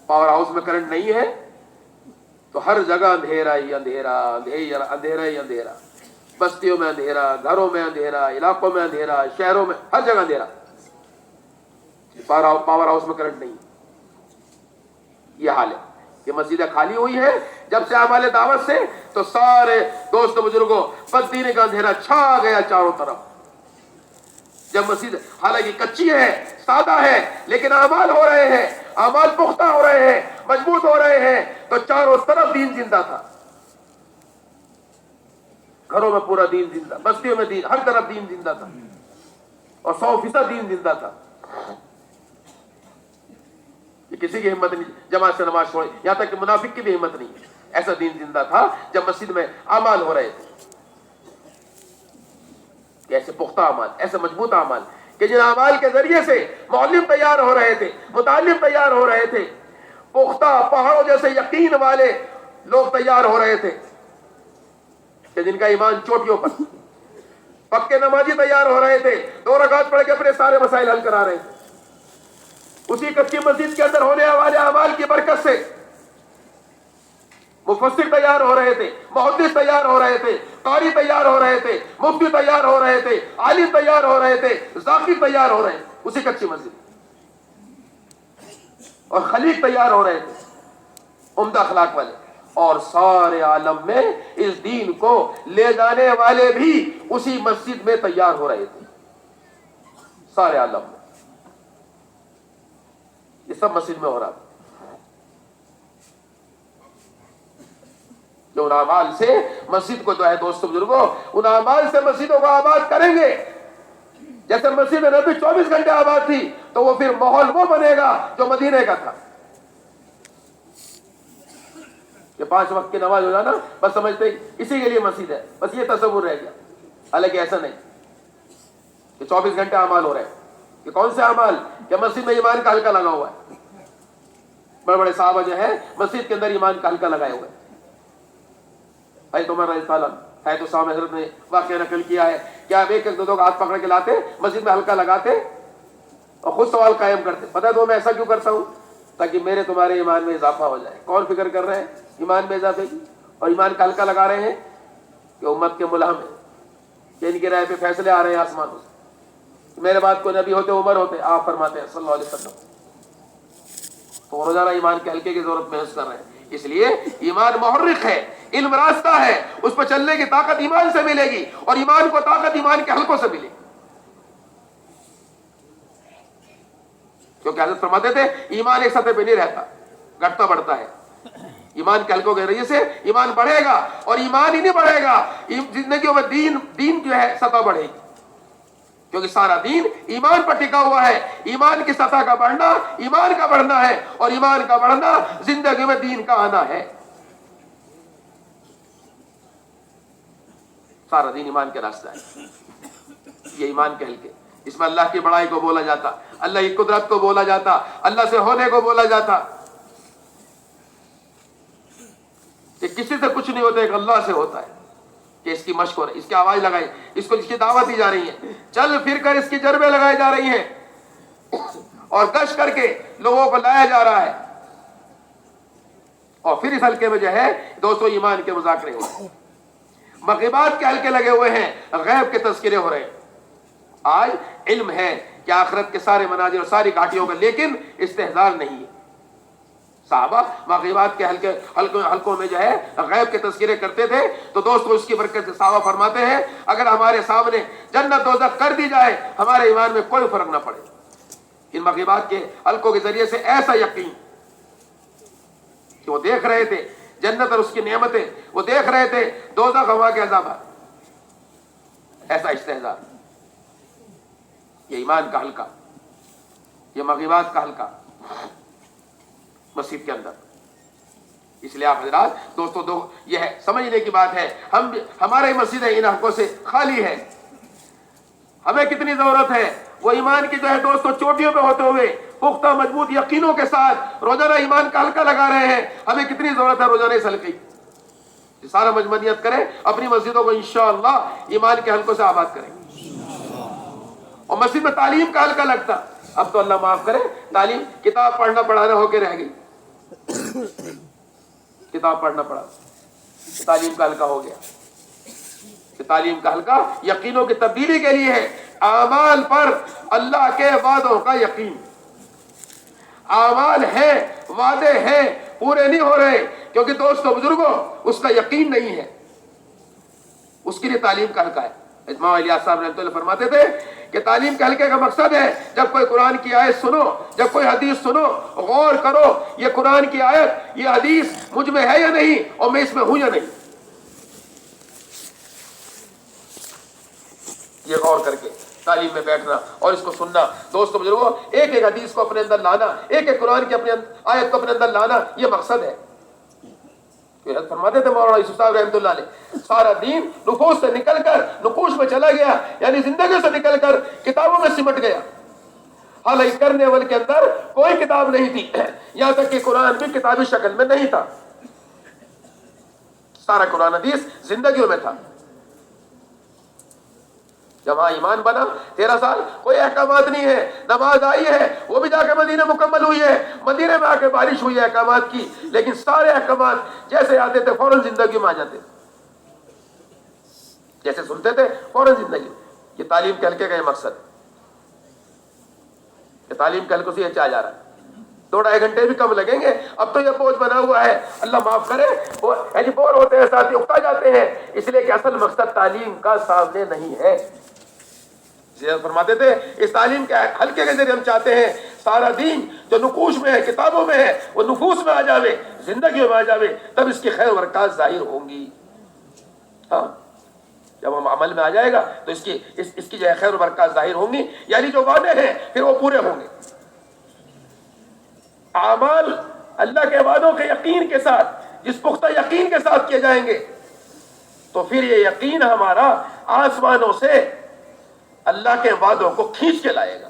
پاور ہاؤس میں کرنٹ نہیں ہے تو ہر جگہ اندھیرا ہی اندھیرا، اندھیرا ہی اندھیرا. بستیوں میں اندھیرا، گھروں میں اندھیرا، علاقوں میں اندھیرا، شہروں میں، ہر جگہ اندھیرا. پاور ہاؤس میں کرنٹ نہیں. یہ حال ہے کہ مسجدیں خالی ہوئی ہیں جب سے اعمال دعوت سے، تو سارے دوست بزرگوں بددینی کا اندھیرا چھا گیا چاروں طرف. جب مسجد حالانکہ کچی ہے، سادہ ہے، لیکن اعمال ہو رہے ہیں، اعمال پختہ ہو رہے ہیں، مضبوط ہو رہے ہیں، تو چاروں طرف دین زندہ تھا. گھروں میں پورا دین زندہ، بستیوں میں دین، ہر طرف دین زندہ تھا، اور 100% دین زندہ تھا. کہ کسی کی ہمت نہیں جماعت سے نماز چھوڑے، یہاں تک کہ منافق کی بھی ہمت نہیں. ایسا دین زندہ تھا جب مسجد میں اعمال ہو رہے تھے. ایسے پختہ اعمال، ایسے مضبوط اعمال کہ جن اعمال کے ذریعے سے معلم تیار ہو رہے تھے، متعلم تیار ہو رہے تھے، پختہ پہاڑوں جیسے یقین والے لوگ تیار ہو رہے تھے کہ جن کا ایمان چوٹیوں پر. پکے نمازی تیار ہو رہے تھے، 2 رکعت پڑھ کے اپنے سارے مسائل حل کرا رہے تھے. اسی کچی مسجد کے اندر ہونے والے اعمال کی برکت سے مفسر تیار ہو رہے تھے، محدث تیار ہو رہے تھے، قاری تیار ہو رہے تھے، مفتی تیار ہو رہے تھے، عالم تیار ہو رہے تھے، ذاکر تیار ہو رہے تھے اسی کچی مسجد. اور خلیق تیار ہو رہے تھے، عمدہ اخلاق والے. اور سارے عالم میں اس دین کو لے جانے والے بھی اسی مسجد میں تیار ہو رہے تھے. سارے عالم میں یہ سب مسجد میں ہو رہا تھا. جو ان اعمال سے مسجد کو جو ہے دوستو بزرگوں، ان اعمال سے مسجدوں کو آباد کریں گے. جیسے مسجد نبی 24 گھنٹے آباد تھی، تو وہ پھر ماحول وہ بنے گا جو مدینے کا تھا کہ 5 وقت کی نماز ہو جانا بس سمجھتے اسی کے لیے مسجد ہے، بس یہ تصور رہ گیا. حالانکہ ایسا نہیں کہ 24 گھنٹے اعمال ہو رہے ہیں. کہ کون سے اعمال؟ کہ مسجد میں ایمان کا حلقہ لگا ہوا ہے. بڑے بڑے صحابہ جو ہے مسجد کے اندر ایمان کا حلقہ لگائے ہوئے ہیں. حضرت عمر رضی اللہ عنہ، حضرت اسامہ حضرت نے واقعہ نقل کیا ہے کہ آپ ایک دو ہاتھ پکڑ کے لاتے، مسجد میں حلقہ لگاتے اور خود سوال قائم کرتے، پتہ ہے تو میں ایسا کیوں کرتا ہوں؟ تاکہ میرے تمہارے ایمان میں اضافہ ہو جائے. کون فکر کر رہے ہیں ایمان میں اضافے کی؟ اور ایمان کا حلقہ لگا رہے ہیں کہ امت کے ملہم ہیں، کہ ان کی رائے پہ فیصلے آ رہے ہیں آسمانوں سے. میرے بعد کوئی نبی ہوتے، عمر ہوتے، آپ فرماتے ہیں صلی اللہ علیہ وسلم. تو روزانہ ایمان کے حلقے کی ضرورت محسوس کر رہے ہیں. اس لیے ایمان محرک ہے، علم راستہ ہے، اس پر چلنے کی طاقت ایمان سے ملے گی، اور ایمان کو طاقت ایمان کے حلقوں سے ملے گی. کیونکہ حضرت فرماتے تھے ایمان ایک سطح پہ نہیں رہتا، گھٹتا بڑھتا ہے. ایمان کے حلقوں کے ذریعے سے ایمان بڑھے گا، اور ایمان ہی نہیں بڑھے گا، زندگیوں میں دین جو ہے سطح بڑھے گی. کیونکہ سارا دین ایمان پر ٹکا ہوا ہے. ایمان کی سطح کا بڑھنا ایمان کا بڑھنا ہے، اور ایمان کا بڑھنا زندگی میں دین کا آنا ہے. سارا دین ایمان کے راستہ ہے. یہ ایمان کے حلقے، اس میں اللہ کی بڑائی کو بولا جاتا، اللہ کی قدرت کو بولا جاتا، اللہ سے ہونے کو بولا جاتا. کہ کسی سے کچھ نہیں ہوتا، ایک اللہ سے ہوتا ہے. کہ اس کی مشق ہو رہی، اس کی آواز لگائی، اس کو جس کی دعوت دی جا رہی ہے، چل پھر کر اس کی جربے لگائی جا رہی ہیں، اور گشت کر کے لوگوں کو لایا جا رہا ہے. اور پھر اس حلقے میں جو ہے دوستو ایمان کے مذاکرے ہو رہے ہیں، مغیبات کے حلقے لگے ہوئے ہیں، غیب کے تذکرے ہو رہے ہیں. آج علم ہے کہ آخرت کے سارے مناظر اور ساری گھاٹیوں کا، لیکن استحضار نہیں ہے. صحابہ مغیبات کے حلقوں میں جو ہے غیب کے تذکرے کرتے تھے. تو دوستو اس کی برکت سے صحابہ فرماتے ہیں اگر ہمارے سامنے جنت دوزخ کر دی جائے ہمارے ایمان میں کوئی فرق نہ پڑے. ان مغیبات کے حلقوں کے ذریعے سے ایسا یقین کہ وہ دیکھ رہے تھے جنت اور اس کی نعمتیں، وہ دیکھ رہے تھے دوزخ ہوا کے عذابات، ایسا استحضار. یہ ایمان کا حلقہ، یہ مغیبات کا حلقہ مسجد کے اندر. اس لیے آپ حضرات دوستو یہ ہے سمجھنے کی بات ہے، ہمارے مسجد ان حقوں سے خالی ہے. ہمیں کتنی ضرورت ہے وہ ایمان کی جو ہے دوستو چوٹیوں پہ ہوتے ہوئے پختہ مضبوط یقینوں کے ساتھ روزانہ ایمان کا حلقہ لگا رہے ہیں. ہمیں کتنی ضرورت ہے روزانہ اس حلقے کی. سارا مجموعیت کریں، اپنی مسجدوں کو انشاءاللہ ایمان کے حلقوں سے آباد کریں. اور مسجد میں تعلیم کا حلقہ لگتا، اب تو اللہ معاف کرے تعلیم کتاب پڑھنا پڑھانا ہو کے رہ گئی. کتاب پڑھنا پڑا، تعلیم کا حلقہ ہو گیا. تعلیم کا حلقہ یقینوں کی تبدیلی کے لیے ہے. اعمال پر اللہ کے وعدوں کا یقین. اعمال ہیں، وعدے ہیں، پورے نہیں ہو رہے کیونکہ دوستو بزرگوں اس کا یقین نہیں ہے. اس کے لیے تعلیم کا حلقہ ہے. امام الیاس صاحب رحمۃ اللہ فرماتے تھے کہ تعلیم کے حلقے کا مقصد ہے جب کوئی قرآن کی آیت سنو، جب کوئی حدیث سنو، غور کرو یہ قرآن کی آیت یہ حدیث مجھ میں ہے یا نہیں اور میں اس میں ہوں یا نہیں. یہ غور کر کے تعلیم میں بیٹھنا اور اس کو سننا. دوستو بزرگوں ایک ایک حدیث کو اپنے اندر لانا، ایک ایک قرآن کی اپنے آیت کو اپنے اندر لانا یہ مقصد ہے. فرماتے تھے مولانا یوسف صاحب رحمۃ اللہ علیہ سارا دین نفوس سے نکل کر نقوش میں چلا گیا، یعنی زندگی سے نکل کر کتابوں میں سمٹ گیا. حالانکہ کرنے والے کے اندر کوئی کتاب نہیں تھی، یہاں تک کہ قرآن بھی کتابی شکل میں نہیں تھا. سارا قرآن حدیث زندگیوں میں تھا. جب وہاں ایمان بنا 13 سال کوئی احکامات نہیں ہے. نماز آئی ہے وہ بھی جا کے مدینہ مکمل ہوئی ہے، مدینہ میں آ کے بارش ہوئی ہے احکامات کی، لیکن سارے احکامات جیسے آتے تھے فوراً زندگی میں آ جاتے تھے. جیسے سنتے تھے فوراً زندگی. یہ تعلیم کے حلقے کا یہ مقصد ہے کہ تعلیم کے حلقوں سے یہ چاہ جا رہا ہے. 2-2.5 گھنٹے بھی کم لگیں گے. اب تو یہ بوجھ بنا ہوا ہے، اللہ معاف کرے، یعنی بور ہوتے ہیں ساتھی، اکتا جاتے ہیں، اس لیے کہ اصل مقصد تعلیم کا سامنے نہیں ہے. فرماتے تھے اس تعلیم کے حلقے کے ذریعے ہم چاہتے ہیں سارا دین جو نقوش میں ہے، کتابوں میں ہے، وہ نفوس میں آ جاوے، زندگیوں میں آ جاوے، تب اس کی خیر و برکات ظاہر ہوں گی. ہاں جب ہم عمل میں آ جائے گا تو اس کی جو ہے خیر و برکات ظاہر ہوں گی، یعنی جو وعدے ہیں پھر وہ پورے ہوں گے. اعمال اللہ کے وعدوں کے یقین کے ساتھ، جس پختہ یقین کے ساتھ کیے جائیں گے تو پھر یہ یقین ہمارا آسمانوں سے اللہ کے وعدوں کو کھینچ کے لائے گا.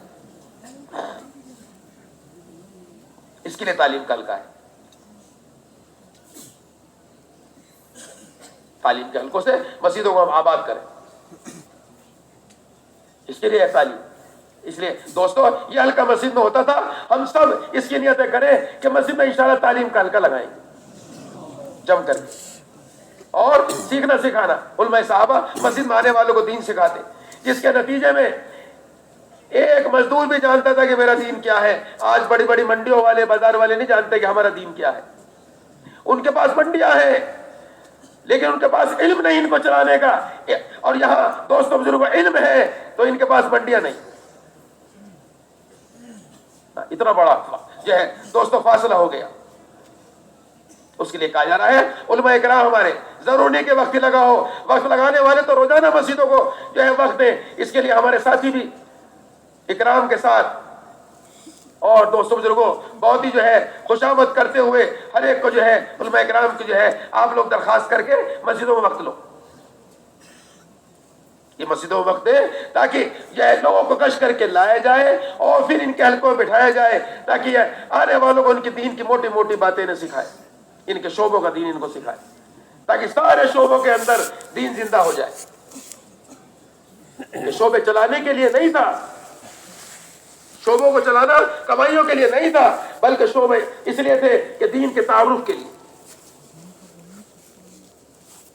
اس کے لیے تعلیم کا حلقہ ہے. تعلیم کے حلقوں سے مسجدوں کو ہم آباد کریں، اس کے لیے ہے تعلیم. اس لیے دوستو یہ حلقہ مسجد میں ہوتا تھا، ہم سب اس کی نیتیں کریں کہ مسجد میں انشاءاللہ تعلیم کا حلقہ لگائیں گے جم کر کے. اور سیکھنا سکھانا، علماء صحابہ مسجد میں آنے والوں کو دین سکھاتے، جس کے نتیجے میں ایک مزدور بھی جانتا تھا کہ میرا دین کیا ہے. آج بڑی بڑی منڈیوں والے، بازار والے نہیں جانتے کہ ہمارا دین کیا ہے. ان کے پاس منڈیاں ہیں لیکن ان کے پاس علم نہیں ان کو چلانے کا. اور یہاں دوستوں بزرگوں علم ہے تو ان کے پاس منڈیاں نہیں. اتنا بڑا جو ہے دوستوں فاصلہ ہو گیا. اس کے لیے کہا جا رہا ہے علماء کرام ہمارے ضرور نہیں کہ وقت لگاؤ، وقت لگانے والے تو روزانہ مسجدوں کو جو ہے وقت دیں. اس کے لیے ہمارے ساتھی بھی اکرام کے ساتھ اور دوستوں بزرگوں بہت ہی جو ہے خوشامد کرتے ہوئے ہر ایک کو جو ہے علماء کرام کی جو ہے آپ لوگ درخواست کر کے مسجدوں میں وقت لو. یہ مسجدوں میں وقت دیں تاکہ یہ لوگوں کو کش کر کے لایا جائے اور پھر ان کے حلقوں میں بٹھایا جائے، تاکہ یہ آنے والوں کو ان کی دین کی موٹی موٹی باتیں نہ سکھائے، ان کے شعبوں کا دین ان کو سکھائے، تاکہ سارے شعبوں کے اندر دین زندہ ہو جائے. یہ شعبے چلانے کے لیے نہیں تھا، شعبوں کو چلانا کمائیوں کے لیے نہیں تھا، بلکہ شعبے اس لیے تھے کہ دین کے تعارف کے لیے،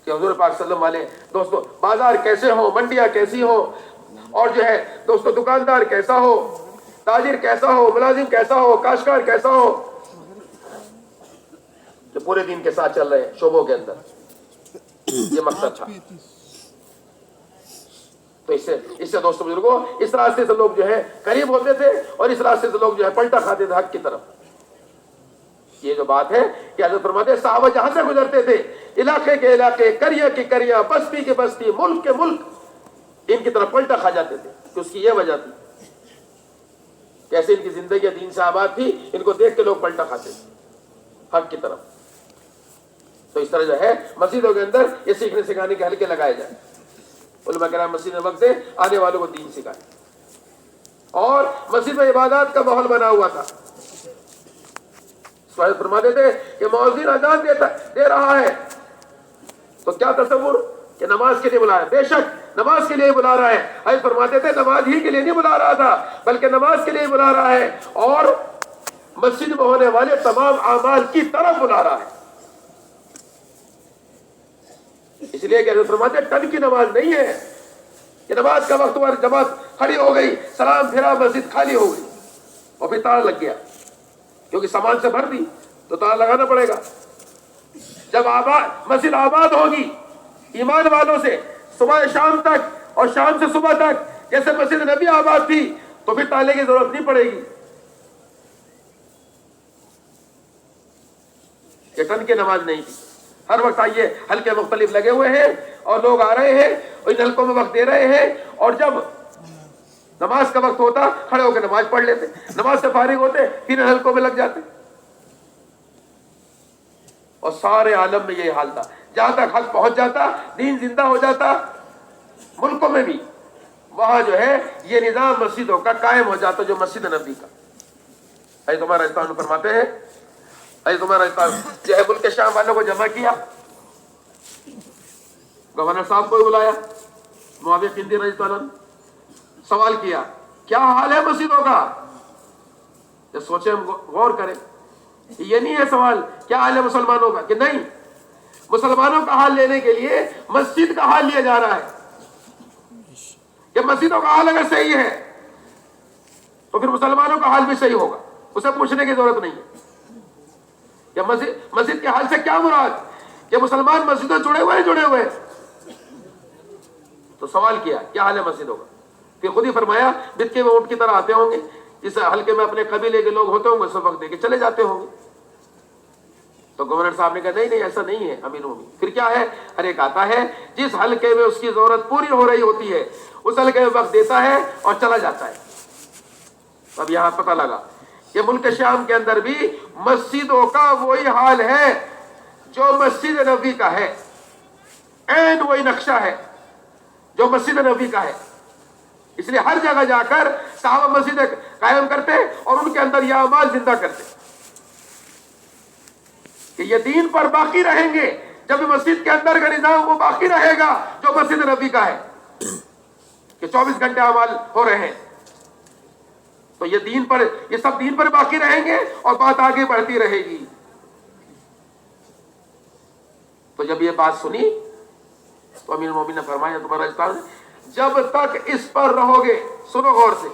کہ حضور پاک صلی اللہ علیہ وسلم دوستو بازار کیسے ہو، منڈیاں کیسی ہو، اور جو ہے دوستو دکاندار کیسا ہو، تاجر کیسا ہو، ملازم کیسا ہو، کاشتکار کیسا ہو، جو پورے دین کے ساتھ چل رہے ہیں شعبوں کے اندر. یہ مقصد تھا. تو اس سے دوستوں بزرگوں اس راستے سے لوگ جو ہے قریب ہوتے تھے اور اس راستے سے لوگ جو ہے پلٹا کھاتے تھے حق کی طرف. یہ جو بات ہے کہ حضرت فرماتے ہیں صحابہ جہاں سے گزرتے تھے، علاقے کے علاقے، قریہ کی قریہ، بستی کے بستی، ملک کے ملک، ان کی طرف پلٹا کھا جاتے تھے. کہ اس کی یہ وجہ تھی کیسے ان کی زندگی دین سے آباد تھی، ان کو دیکھ کے لوگ پلٹا کھاتے تھے حق کی طرف. تو اس طرح جو ہے مسجدوں کے اندر یہ سیکھنے سکھانے کے حلقے لگائے جائیں. علماء کرام مسجد میں وقت سے آنے والوں کو دین سکھائیں. اور مسجد میں عبادات کا ماحول بنا ہوا تھا. فرماتے تھے کہ مؤذن اذان دے رہا ہے تو کیا تصور کہ نماز کے لیے بلا رہا ہے. بے شک نماز کے لیے بلا رہا ہے. حضرت فرماتے تھے نماز ہی کے لیے نہیں بلا رہا تھا بلکہ نماز کے لیے بلا رہا ہے اور مسجد میں ہونے والے تمام اعمال کی طرف بلا رہا ہے. اس لیے کہ حضرت فرماتے ہیں ٹن کی نماز نہیں ہے کہ نماز کا وقت پر جماعت کھڑی ہو گئی, سلام پھرا, مسجد خالی ہو گئی اور پھر تالا لگ گیا, کیونکہ سامان سے بھر دی تو تالا لگانا پڑے گا. جب مسجد آباد ہوگی ایمان والوں سے صبح شام تک اور شام سے صبح تک جیسے مسجد نبی آباد تھی تو پھر تالے کی ضرورت نہیں پڑے گی. یہ ٹن کی نماز نہیں تھی. ہر وقت آئیے حلقے مختلف لگے ہوئے ہیں اور لوگ آ رہے ہیں اور ان حلقوں میں وقت دے رہے ہیں, اور جب نماز کا وقت ہوتا کھڑے ہو کے نماز پڑھ لیتے, نماز سے فارغ ہوتے پھر ان حلقوں میں لگ جاتے. اور سارے عالم میں یہ حال تھا. جہاں تک حق پہنچ جاتا, دین زندہ ہو جاتا ملکوں میں بھی, وہاں جو ہے یہ نظام مسجدوں کا قائم ہو جاتا جو مسجد نبی کا. اے تمہارا راجستان فرماتے ہیں, اے تمہارا راجستان جو ہے ملک شام والوں کو جمع کیا, گورنر صاحب کو بلایا, معاویہ قندی رضی اللہ عنہ, سوال کیا کیا حال ہے مسجدوں کا. جب سوچے ہم غور کریں, یہ نہیں ہے سوال کیا حال ہے مسلمانوں کا, کہ نہیں, مسلمانوں کا حال لینے کے لیے مسجد کا حال لیا جا رہا ہے. کہ مسجدوں کا حال اگر صحیح ہے تو پھر مسلمانوں کا حال بھی صحیح ہوگا, اسے پوچھنے کی ضرورت نہیں ہے. کہ مسجد کے حال سے کیا مراد, کہ مسلمان مسجدوں جڑے ہوئے ہیں. تو سوال کیا کیا حال ہے مسجدوں کا, پھر خود ہی فرمایا بتکے میں اونٹ کی طرح آتے ہوں گے, جس حلقے میں اپنے قبیلے کے لوگ ہوتے ہوں گے سبق دے کے چلے جاتے ہوں گے. تو گورنر صاحب نے کہا نہیں ایسا نہیں ہے امیر مومن. پھر کیا ہے, ارے کہتا ہے جس حلقے میں اس کی ضرورت پوری ہو رہی ہوتی ہے اس حلقے میں وقت دیتا ہے اور چلا جاتا ہے. اب یہاں پتہ لگا کہ ملک شام کے اندر بھی مسجدوں کا وہی حال ہے جو مسجد نبوی کا ہے, عین وہی نقشہ ہے جو مسجد نبوی کا ہے. اس لیے ہر جگہ جا کر صحابہ مسجدیں قائم کرتے اور ان کے اندر یہ اعمال زندہ کرتے کہ یہ دین پر باقی رہیں گے. جب مسجد کے اندر کا نظام وہ باقی رہے گا جو مسجد نبوی کا ہے کہ 24 گھنٹے اعمال ہو رہے ہیں, تو یہ سب دین پر باقی رہیں گے اور بات آگے بڑھتی رہے گی. تو جب یہ بات سنی تو امیر المومنین نے فرمایا تمہارا راجستان جب تک اس پر رہو گے, سنو غور سے,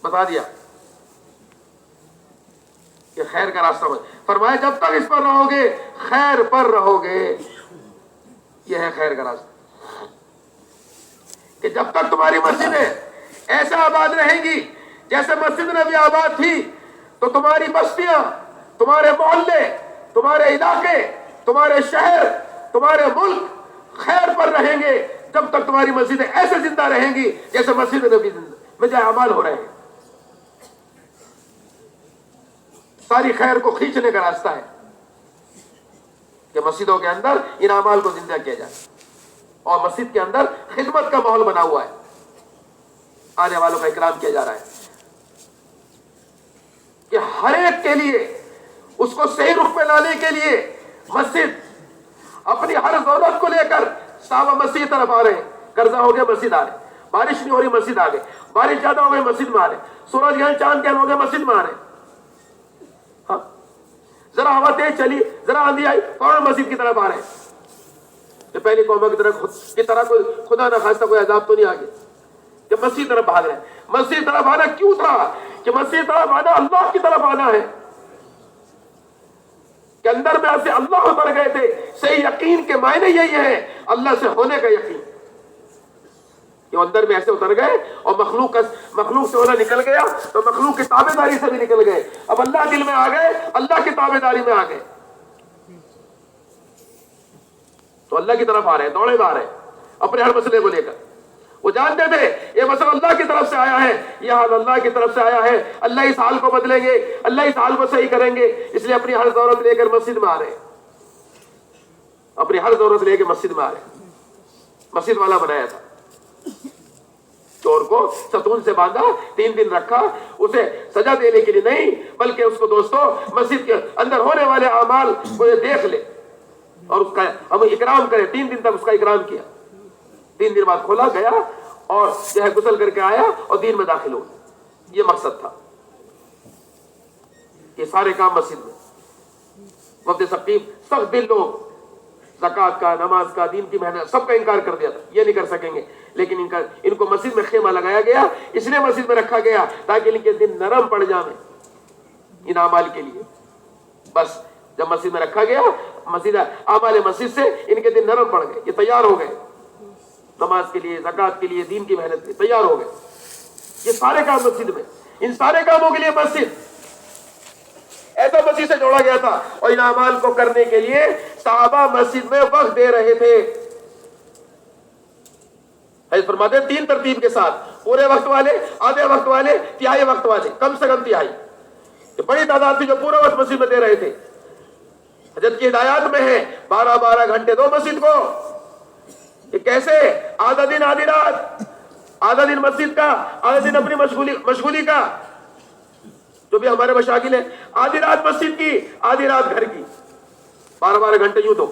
بتا دیا کہ خیر کا راستہ فرمایا جب تک اس پر رہو گے خیر پر رہو گے. یہ ہے خیر کا راستہ کہ جب تک تمہاری مسجدیں ایسا آباد رہیں گی جیسے مسجد نبی آباد تھی تو تمہاری بستیاں, تمہارے محلے, تمہارے علاقے, تمہارے شہر, تمہارے ملک خیر پر رہیں گے جب تک تمہاری مسجدیں ایسے زندہ رہیں گی جیسے مسجد نبی میں جو اعمال ہو رہے ہیں. ساری خیر کو کھینچنے کا راستہ ہے کہ مسجدوں کے اندر ان اعمال کو زندہ کیا جائے اور مسجد کے اندر خدمت کا ماحول بنا ہوا ہے, آنے والوں کا اکرام کیا جا رہا ہے کہ ہر ایک کے لیے اس کو صحیح رخ پہ لانے کے لیے مسجد اپنی ہر ضرورت کو لے کر صحابہ مسجد طرف آ رہے ہیں. قرضہ ہو گیا مسجد آ رہے, بارش نہیں ہو رہی مسجد آ گئے, بارش زیادہ ہو گئی مسجد میں آ رہے, سورج گہن چاند گہن ہو گئے مسجد میں آ رہے. ہاں ذرا ہوا تیز چلی, ذرا آندھی آئی, فوراً مسجد کی طرف آ رہے ہیں. پہلی قوموں کی طرح کوئی خدا نہ خواستہ کوئی عذاب تو نہیں آ گیا کہ مسجد طرف بھاگ رہے ہیں. مسجد طرف آنا کیوں تھا کہ مسجد طرف آنا اللہ کی طرف آنا ہے کہ اندر میں سے اللہ اتر گئے تھے. صحیح یقین کے معنی یہی ہے اللہ سے ہونے کا یقین کہ اندر میں ایسے اتر گئے اور مخلوق سے ہونا نکل گیا تو مخلوق کی تابع داری سے بھی نکل گئے. اب اللہ دل میں آ گئے, اللہ کی تابع داری میں آ گئے تو اللہ کی طرف آ رہے ہیں, دوڑے آ رہے ہیں اپنے ہر مسئلے کو لے کر. وہ جانتے تھے یہ مسئلہ اللہ کی طرف سے آیا ہے, یہ حال اللہ کی طرف سے آیا ہے, اللہ اس حال کو بدلیں گے, اللہ اس حال کو صحیح کریں گے, اس لیے اپنی ہر ضرورت لے کر مسجد میں آ رہے ہیں. اپنی ہر ضرورت لے کے مسجد میں آ رہے ہیں. مسجد والا بنایا تھا. چور کو ستون سے باندھا, 3 دن رکھا, اسے سزا دینے کے لیے نہیں بلکہ اس کو دوستو مسجد کے اندر ہونے والے اعمال کو یہ دیکھ لے اور اس کا ہم اکرام کرے. 3 دن تک اس کا اکرام کیا. 3 دن بعد کھولا گیا اور جو ہے غسل کر کے آیا اور دین میں داخل ہو. یہ مقصد تھا. یہ سارے کام مسجد میں. وقت ثقیف سخت دل لوگ زکوٰۃ کا, نماز کا, دین کی محنت سب کا انکار کر دیا تھا. یہ نہیں کر سکیں گے, لیکن ان کو مسجد میں خیمہ لگایا گیا. اس لیے مسجد میں رکھا گیا تاکہ ان کے دن نرم پڑ جائیں ان اعمال کے لیے. بس جب مسجد میں رکھا گیا, مسجد اعمال مسجد سے ان کے دن نرم پڑ گئے. یہ تیار ہو گئے نماز کے لیے, زکوٰۃ کے لیے, دین کی محنت کے لیے تیار ہو گئے. یہ سارے کام مسجد میں. ان سارے کاموں کے لیے مسجد ایسا مسجد سے جوڑا گیا تھا. اور ان اعمال کو کرنے کے لیے صحابہ مسجد میں وقت دے رہے تھے. فرماتے 3 ترتیب کے ساتھ, پورے وقت والے, آدھے وقت والے, تہائی وقت والے, کم سے کم تہائی. یہ بڑی تعداد تھی جو پورا وقت مسجد میں دے رہے تھے. حضرت کی ہدایات میں ہے 12 گھنٹے دو مسجد کو. یہ کیسے؟ آدھا دن آدھی رات, آدھا دن مسجد کا, آدھا دن اپنی مشغولی کا. جو بھی ہمارے مشاغل ہیں, آدھی رات مسجد کی, آدھی رات گھر کی. 12 گھنٹے یوں دو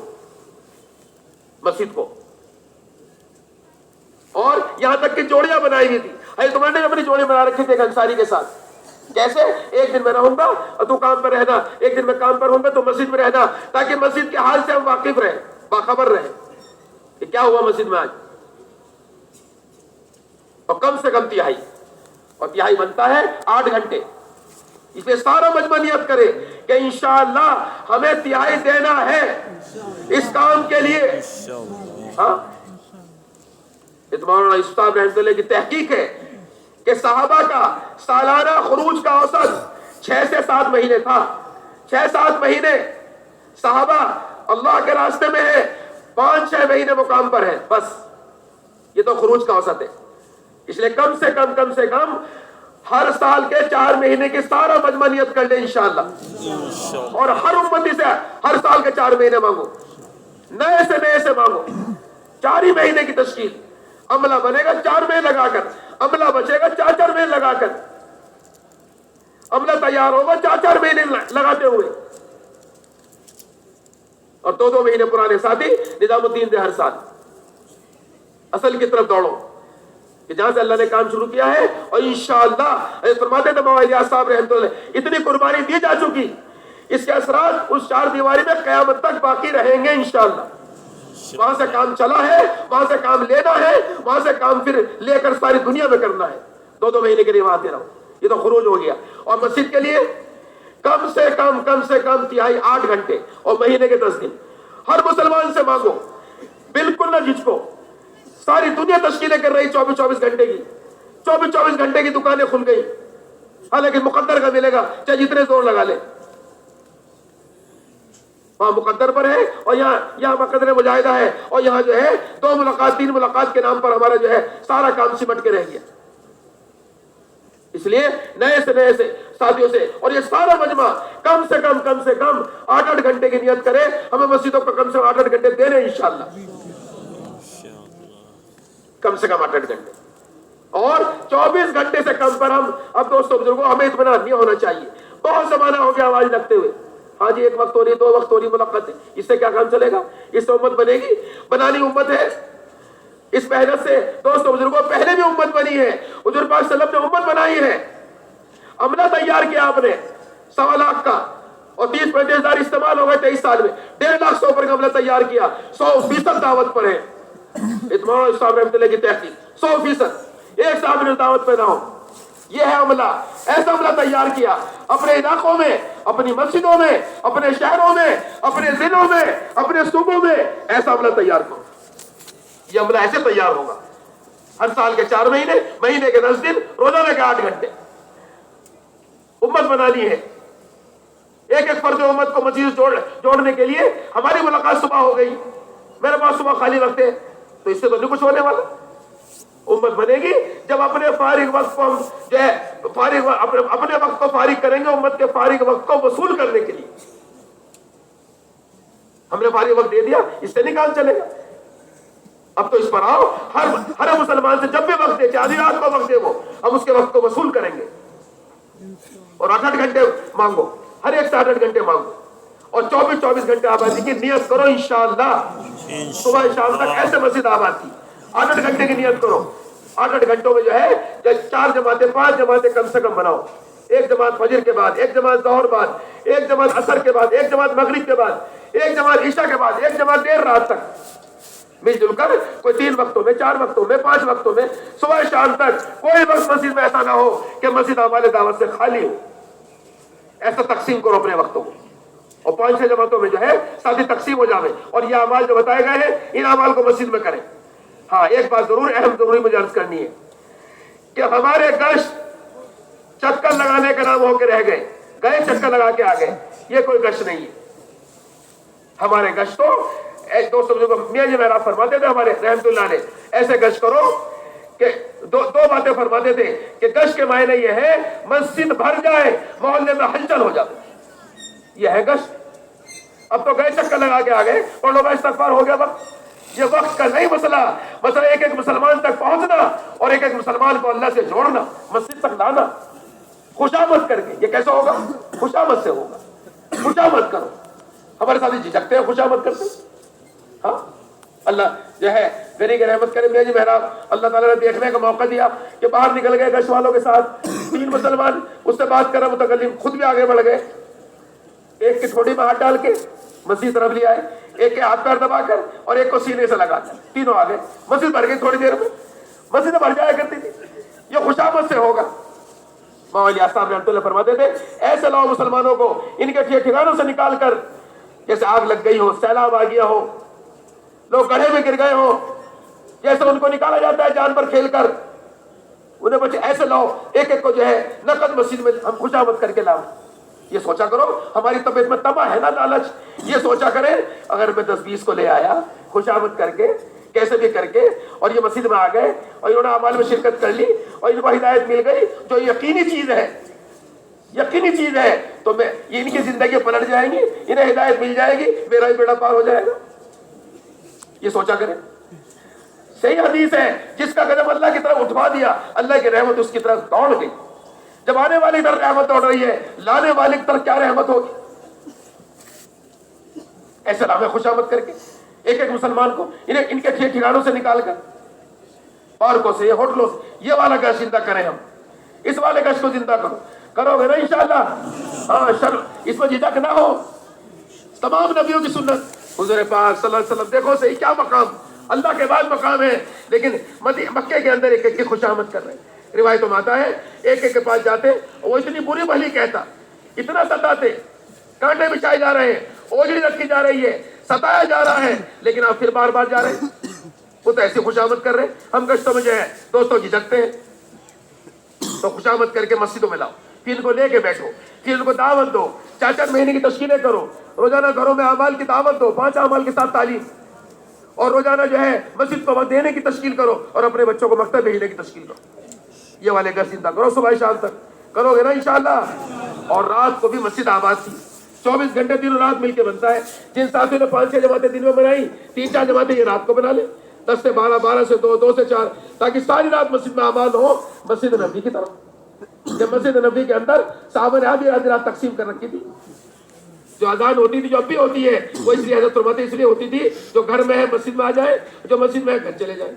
مسجد کو. اور یہاں تک کہ جوڑیاں بنائی ہوئی تھی. حضرت عمر نے اپنی جوڑی بنا رکھی تھی ایک انصاری کے ساتھ. کیسے؟ ایک دن میں رہوں گا اور تو کام پر رہنا, ایک دن میں کام پر ہوں گا تو مسجد میں رہنا, تاکہ مسجد کے حال سے ہم واقف رہیں, باخبر رہیں. یہ کیا ہوا مسجد میں آج؟ اور کم سے کم تہائی, اور تہائی بنتا ہے 8 گھنٹے. اس پہ سارا مجمع نیت کرے کہ انشاءاللہ ہمیں تہائی دینا ہے اس کام کے لیے. ہاں, مولانا یوسف صاحب رحمۃ اللہ کی تحقیق ہے کہ صحابہ کا سالانہ خروج کا اوسط 6 سے 7 مہینے تھا. 6-7 مہینے صحابہ اللہ کے راستے میں ہے, 5-6 مہینے مقام پر ہے. بس یہ تو خروج کا اوسط ہے. اس لیے کم سے کم ہر سال کے 4 مہینے کی سارا مجمع نیت کر لیں انشاءاللہ. اور ہر امتی سے ہر سال کے 4 مہینے مانگو, نئے سے مانگو. 4 ہی مہینے کی تشکیل. عملہ بنے گا 4 مہینے لگا کر, عملہ بچے گا 4 مہینے لگا کر. عملہ تیار ہوگا 4 مہینے لگاتے ہوئے. اور 2 مہینے پرانے ساتھی نظام الدین دے ہر سال اصل کی طرف دوڑو کہ جہاں سے اللہ نے کام شروع کیا ہے. اور انشاءاللہ فرماتے تھے مولانا الیاس صاحب رحمۃ اللہ, اتنی قربانی دی جا چکی, اس کے اثرات اس 4 دیواری میں قیامت تک باقی رہیں گے انشاءاللہ. وہاں سے کام چلا ہے, وہاں سے کام لینا ہے, وہاں سے کام پھر لے کر ساری دنیا میں کرنا ہے. 2 مہینے کے لیے وہاں دے رہا ہوں. یہ تو خروج ہو گیا. اور مسجد کے لیے کم سے کم تہائی 8 گھنٹے اور مہینے کے 10 دن. ہر مسلمان سے مانگو, بالکل نہ جھجکو. ساری دنیا تشکیلیں کر رہی 24 گھنٹے کی. 24 گھنٹے کی دکانیں کھل گئی. حالانکہ مقدر کا ملے گا چاہے جتنے زور لگا لے. وہاں مقدر پر ہے اور یہاں مقدر مجاہدہ ہے. اور یہاں جو ہے 2 ملاقات 3 ملاقات کے نام پر ہمارا جو ہے سارا کام سمٹ کے رہ گیا. اس لیے نئے سے ساتھیوں سے, اور یہ سارا مجمع کم سے کم 8 گھنٹے کی نیت کرے. ہمیں مسجدوں کو کم سے کم 8 گھنٹے دینے انشاءاللہ. کم سے کم 8 گھنٹے. اور 24 گھنٹے سے کم پر ہم, اب دوستوں بزرگوں ہمیں اطمینان نہیں ہونا چاہیے. بہت زمانہ ہو گیا آواز لگتے ہوئے, ہاں جی 1 وقت ہو رہی, 2 وقت ہو رہی ملاقات ہے. اس سے کیا کام چلے گا؟ اس سے امت بنے گی؟ بنانی امت ہے. اس محنت سے دوستوں بزرگوں پہلے بھی امت بنی ہے. حضور پاک صلی اللہ علیہ وسلم نے امت بنائی ہے. عملہ تیار کیا آپ نے 1.25 لاکھ کا, اور 30-35 ہزار استعمال ہو گئے 23 سال میں. 1.5 لاکھ سے اوپر کا عملہ تیار کیا. 100% دعوت پر ہے. مولانا صاحب رحمۃ اللہ کی تحقیق 100%. ایک صاحب نے دعوت پہ نہ ہو. یہ ہے عملہ. ایسا عملہ تیار کیا اپنے علاقوں میں, اپنی مسجدوں میں, اپنے شہروں میں, اپنے ضلعوں میں, اپنے صوبوں میں. ایسا عملہ تیار کرو. یہ عملہ ایسے تیار ہوگا. ہر سال کے 4 مہینے, مہینے کے 10 دن, روزانہ کے 8 گھنٹے. امت بنانی ہے. ایک فرد امت کو مسجد جوڑنے کے لیے ہماری ملاقات صبح ہو گئی, میرے پاس صبح خالی وقت ہے, تو اس سے تو نہیں کچھ ہونے والا. امت بنے گی جب اپنے فارغ وقت کو ہم جو ہے اپنے وقت کو فارغ کریں گے, امت کے فارغ وقت کو وصول کرنے کے لیے. ہم نے فارغ وقت دے دیا، اس سے نہیں کام چلے گا. اب تو اس پر آؤ، ہر مسلمان سے جب بھی وقت دے، آدھی رات کو وقت دے وہ، ہم اس کے وقت کو وصول کریں گے. اور 8 گھنٹے مانگو، ہر ایک سے 8 گھنٹے مانگو، اور 24 گھنٹے آبادی کی نیت کرو انشاءاللہ. صبح شام تک ایسے مسجد آباد کی 8 گھنٹے کی نیت کرو. 8 گھنٹوں میں جو ہے 4 جماعتیں 5 جماعتیں کم سے کم بناؤ. ایک جماعت فجر کے بعد، ایک جماعت ظہر بعد، ایک جماعت عصر کے بعد، ایک جماعت مغرب کے بعد، ایک جماعت عشاء کے بعد، ایک جماعت دیر رات تک مل جل کر. کوئی 3 وقتوں میں، 4 وقتوں میں، 5 وقتوں میں، صبح شام تک. کوئی وقت مسجد میں ایسا نہ ہو کہ مسجد اعمال دعوت سے خالی ہو. ایسا تقسیم کرو اپنے وقتوں کو، اور 5-6 جماعتوں میں جو ہے ساتھی تقسیم ہو جاوے. اور یہ اعمال جو بتائے گئے ہیں ان اعمال کو مسجد میں کریں. ہاں ایک بات ضرور اہم ضروری مجھے عرض کرنی ہے کہ ہمارے گشت چکر لگانے کا نام ہو کے رہ گئے چکر لگا کے آ گئے. یہ کوئی گشت نہیں ہے. ہمارے گشت تو دوستوں میاں جی محراب فرماتے تھے ہمارے رحمت اللہ نے، ایسے گشت کرو کہ دو باتیں فرماتے تھے کہ گشت کے معنی یہ ہے مسجد بھر جائے، محلے میں ہلچل ہو جائے. یہ ہے گشت. اب تو گئے چکر لگا کے آ گئے، اور لوگ استغفار ہو گیا. وقت یہ وقت کا نہیں مسئلہ ایک ایک مسلمان تک پہنچنا اور ایک ایک مسلمان کو اللہ سے جوڑنا، مسجد تک لانا خوشامد کر کے. یہ کیسا ہوگا؟ خوشامد سے ہوگا. خوشامد کرو. ہمارے ساتھ جھجکتے ہیں خوشامد کرتے. ہاں اللہ جو ہے غنی کی رحمت کرے. میاں جی محراب اللہ تعالیٰ نے دیکھنے کا موقع دیا کہ باہر نکل گئے گشت والوں کے ساتھ. 3 مسلمان اس سے بات کر رہے، متکلم خود بھی آگے بڑھ گئے. ایک کی ٹھوڑی میں ہاتھ ڈال کے مسجد طرف لے آئے، ایک کے ہاتھ پیر دبا کر اور ایک کو سینے سے لگا کر. تینوں آگے. مسجد بھر گئی تھوڑی دیر میں. مسجد بھر جایا کرتی تھی. یہ خوشامد سے ہوگا. مولانا صاحب رحمۃ اللہ فرماتے تھے ایسے لوگ مسلمانوں کو ان کے ٹھکانوں سے نکال کر، جیسے آگ لگ گئی ہو، سیلاب آ گیا ہو، لوگ گڑھے میں گر گئے ہو، جیسے ان کو نکالا جاتا ہے جان پر کھیل کر، انہیں بچے ایسے لاؤ ایک ایک کو جو ہے نقد مسجد میں ہم خوشامد کر کے لاؤ. یہ سوچا کرو ہماری طبیعت میں تما ہے نا لالچ. یہ سوچا کریں اگر میں 10-20 کو لے آیا خوشامد کر کے کیسے بھی کر کے، اور یہ مسجد میں آ گئے اور انہوں نے اعمال میں شرکت کر لی اور ان کو ہدایت مل گئی جو یقینی چیز ہے تو میں ان کی زندگی پلٹ جائیں گی، انہیں ہدایت مل جائے گی، میرا بھی بیڑا پار ہو جائے گا. یہ سوچا کریں. صحیح حدیث ہے جس کا قدم اللہ کی طرف اٹھوا دیا اللہ کی رحمت اس کی طرف دوڑ گئی. جب آنے والی طرف رحمت دوڑ رہی ہے، لانے والی طرف کیا رحمت ہوگی. ایسے نام ہے خوشامد کر کے ایک ایک مسلمان کو انہیں ان کے ٹھکانوں سے نکال کر، پارکوں سے، ہوٹلوں سے. یہ والا گشت زندہ کریں. ہم اس والے گشت کو زندہ کرو گے نا انشاءاللہ. ہاں اس میں جھجک نہ ہو. تمام نبیوں کی سنت حضور پاک صلی اللہ علیہ وسلم دیکھو صحیح کیا مقام، اللہ کے بعد مقام ہے، لیکن مکے کے اندر ایک ایک کی خوشامد کر رہے ہیں. روایتوں میں آتا ہے ایک ایک کے پاس جاتے، وہ اتنی بری بھلی کہتا، اتنا ستاتے، کانٹے بچھائے جا رہے ہیں، اوجڑی رکھی جا رہی ہے، ستایا جا رہا ہے، لیکن آپ پھر بار بار جا رہے ہیں. وہ تو ایسی خوشامد کر رہے ہیں. ہم گشتوں میں جو ہے دوستوں جھجکتے ہیں، تو خوشامد کر کے مسجدوں میں لاؤ، پھر ان کو لے کے بیٹھو، پھر ان کو دعوت دو. 4 مہینے کی تشکیلیں کرو، روزانہ گھروں میں اعمال کی دعوت دو، 5 اعمال کے ساتھ تعلیم، اور روزانہ جو ہے مسجد کو وقت دینے کی تشکیل کرو، اور اپنے بچوں کو مکتب بھیجنے کی تشکیل کرو. یہ والے گھر زندہ کرو. صبح شام تک کرو گے نا انشاءاللہ. اور رات کو بھی مسجد آباد تھی. 24 گھنٹے دن رات مل کے بنتا ہے. جن ساتھیوں نے 5-6 جماعتیں دن میں بنائی، 3-4 جماعتیں یہ رات کو بنا لیں، 10 سے 12، 12 سے 2، 2 سے 4، تاکہ ساری رات مسجد میں آباد ہو. مسجد نبوی کی طرف، جب مسجد نبوی کے اندر صحابہ نے آدھی رات تقسیم کر رکھی تھی. جو اذان ہوتی تھی، جو اب بھی ہوتی ہے، وہ اس لیے حضرت فرماتے اس لیے ہوتی تھی جو گھر میں ہے مسجد میں آ جائے، جو مسجد میں ہے گھر چلے جائیں.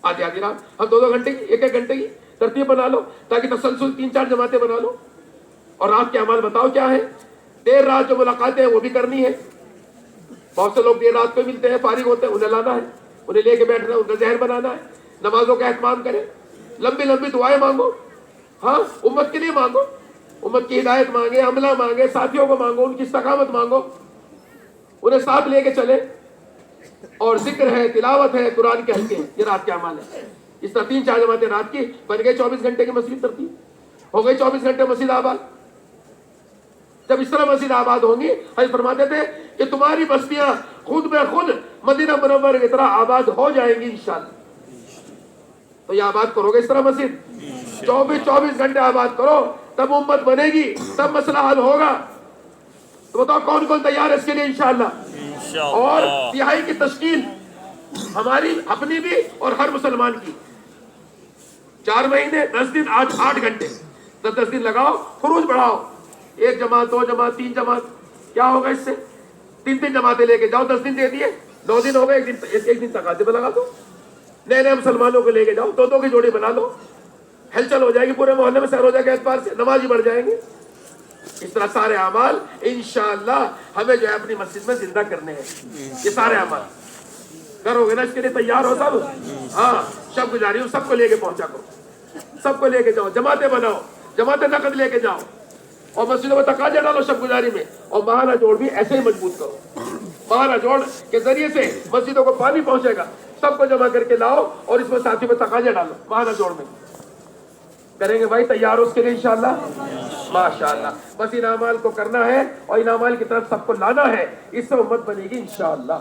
آدھی رات ہم 2-2 گھنٹے کی، 1-1 گھنٹے کی ترتیب بنا لو، تاکہ تسلسل 3-4 جماعتیں بنا لو. اور رات کے اعمال بتاؤ کیا ہے. دیر رات جو ملاقاتیں ہیں وہ بھی کرنی ہے. بہت سے لوگ دیر رات کو ملتے ہیں، فارغ ہوتے ہیں، انہیں لانا ہے، انہیں لے کے بیٹھنا ہے، ان کا ذہن بنانا ہے. نمازوں کا اہتمام کریں، لمبی لمبی دعائیں مانگو. ہاں امت کے لیے مانگو، امت کی ہدایت مانگے، عملہ مانگے، ساتھیوں کو مانگو، ان کی استقامت مانگو، انہیں ساتھ لے کے چلے. اور ذکر ہے، تلاوت ہے، قرآن کے حلقے ہیں. یہ رات کے اعمال ہے. اس طرح 3-4 جماعتیں رات کی بن گئے. 24 گھنٹے کی مسجد ترتیب ہو گئی. 24 گھنٹے مسجد آباد. جب اس طرح مسجد آباد ہوں گی، حضرت فرماتے تھے کہ تمہاری بستیاں خود بے خود مدینہ منورہ کی طرح آباد ہو جائیں گی انشاءاللہ. تو یہ آباد کرو گے اس طرح مسجد، 24 گھنٹے آباد کرو، تب امت بنے گی، تب مسئلہ حل ہوگا. تو بتاؤ کون کون تیار ہے اس کے لیے انشاءاللہ؟ اور تہائی کی تشکیل ہماری اپنی بھی اور ہر مسلمان کی، 4 مہینے 10 دن 8 گھنٹے 10 دن لگاؤ، خروج بڑھاؤ، 1 جماعت 2 جماعت 3 جماعت، کیا ہوگا اس سے؟ 3 جماعتیں لے کے جاؤ، 10 دن دے دیے، 9 دن ہو گئے، ایک دن تقاضے پہ لگا دو، نئے مسلمانوں کو لے کے جاؤ، 2 کی جوڑی بنا لو، ہلچل ہو جائے گی پورے محلے میں، سیر ہو جائے گا، اعتبار سے نمازی بڑھ جائیں گے۔ اس طرح سارے اعمال انشاءاللہ ہمیں جو ہے اپنی مسجد میں زندہ کرنے ہیں، یہ سارے اعمال کرو گے نا؟ اس کے لیے تیار ہو سب؟ ہاں، شب گزاری ہوں، سب کو لے کے پہنچا کرو، سب کو لے کے جاؤ، جماعتیں بناؤ، جماعتیں نقد لے کے جاؤ، اور مسجدوں میں تقاضے ڈالو شب گزاری میں، اور ماہانہ جوڑ بھی ایسے ہی مضبوط کرو، ماہانہ جوڑ کے ذریعے سے مسجدوں کو پانی پہنچے گا، سب کو جمع کر کے لاؤ اور اس میں ساتھی میں تقاضے ڈالو، ماہانہ جوڑ میں کریں گے بھائی، تیار ہو اس کے لیے انشاءاللہ؟ ماشاءاللہ، بس ان اعمال کو کرنا ہے اور ان اعمال کی طرف سب کو لانا ہے، اس سے امت بنے گی انشاءاللہ۔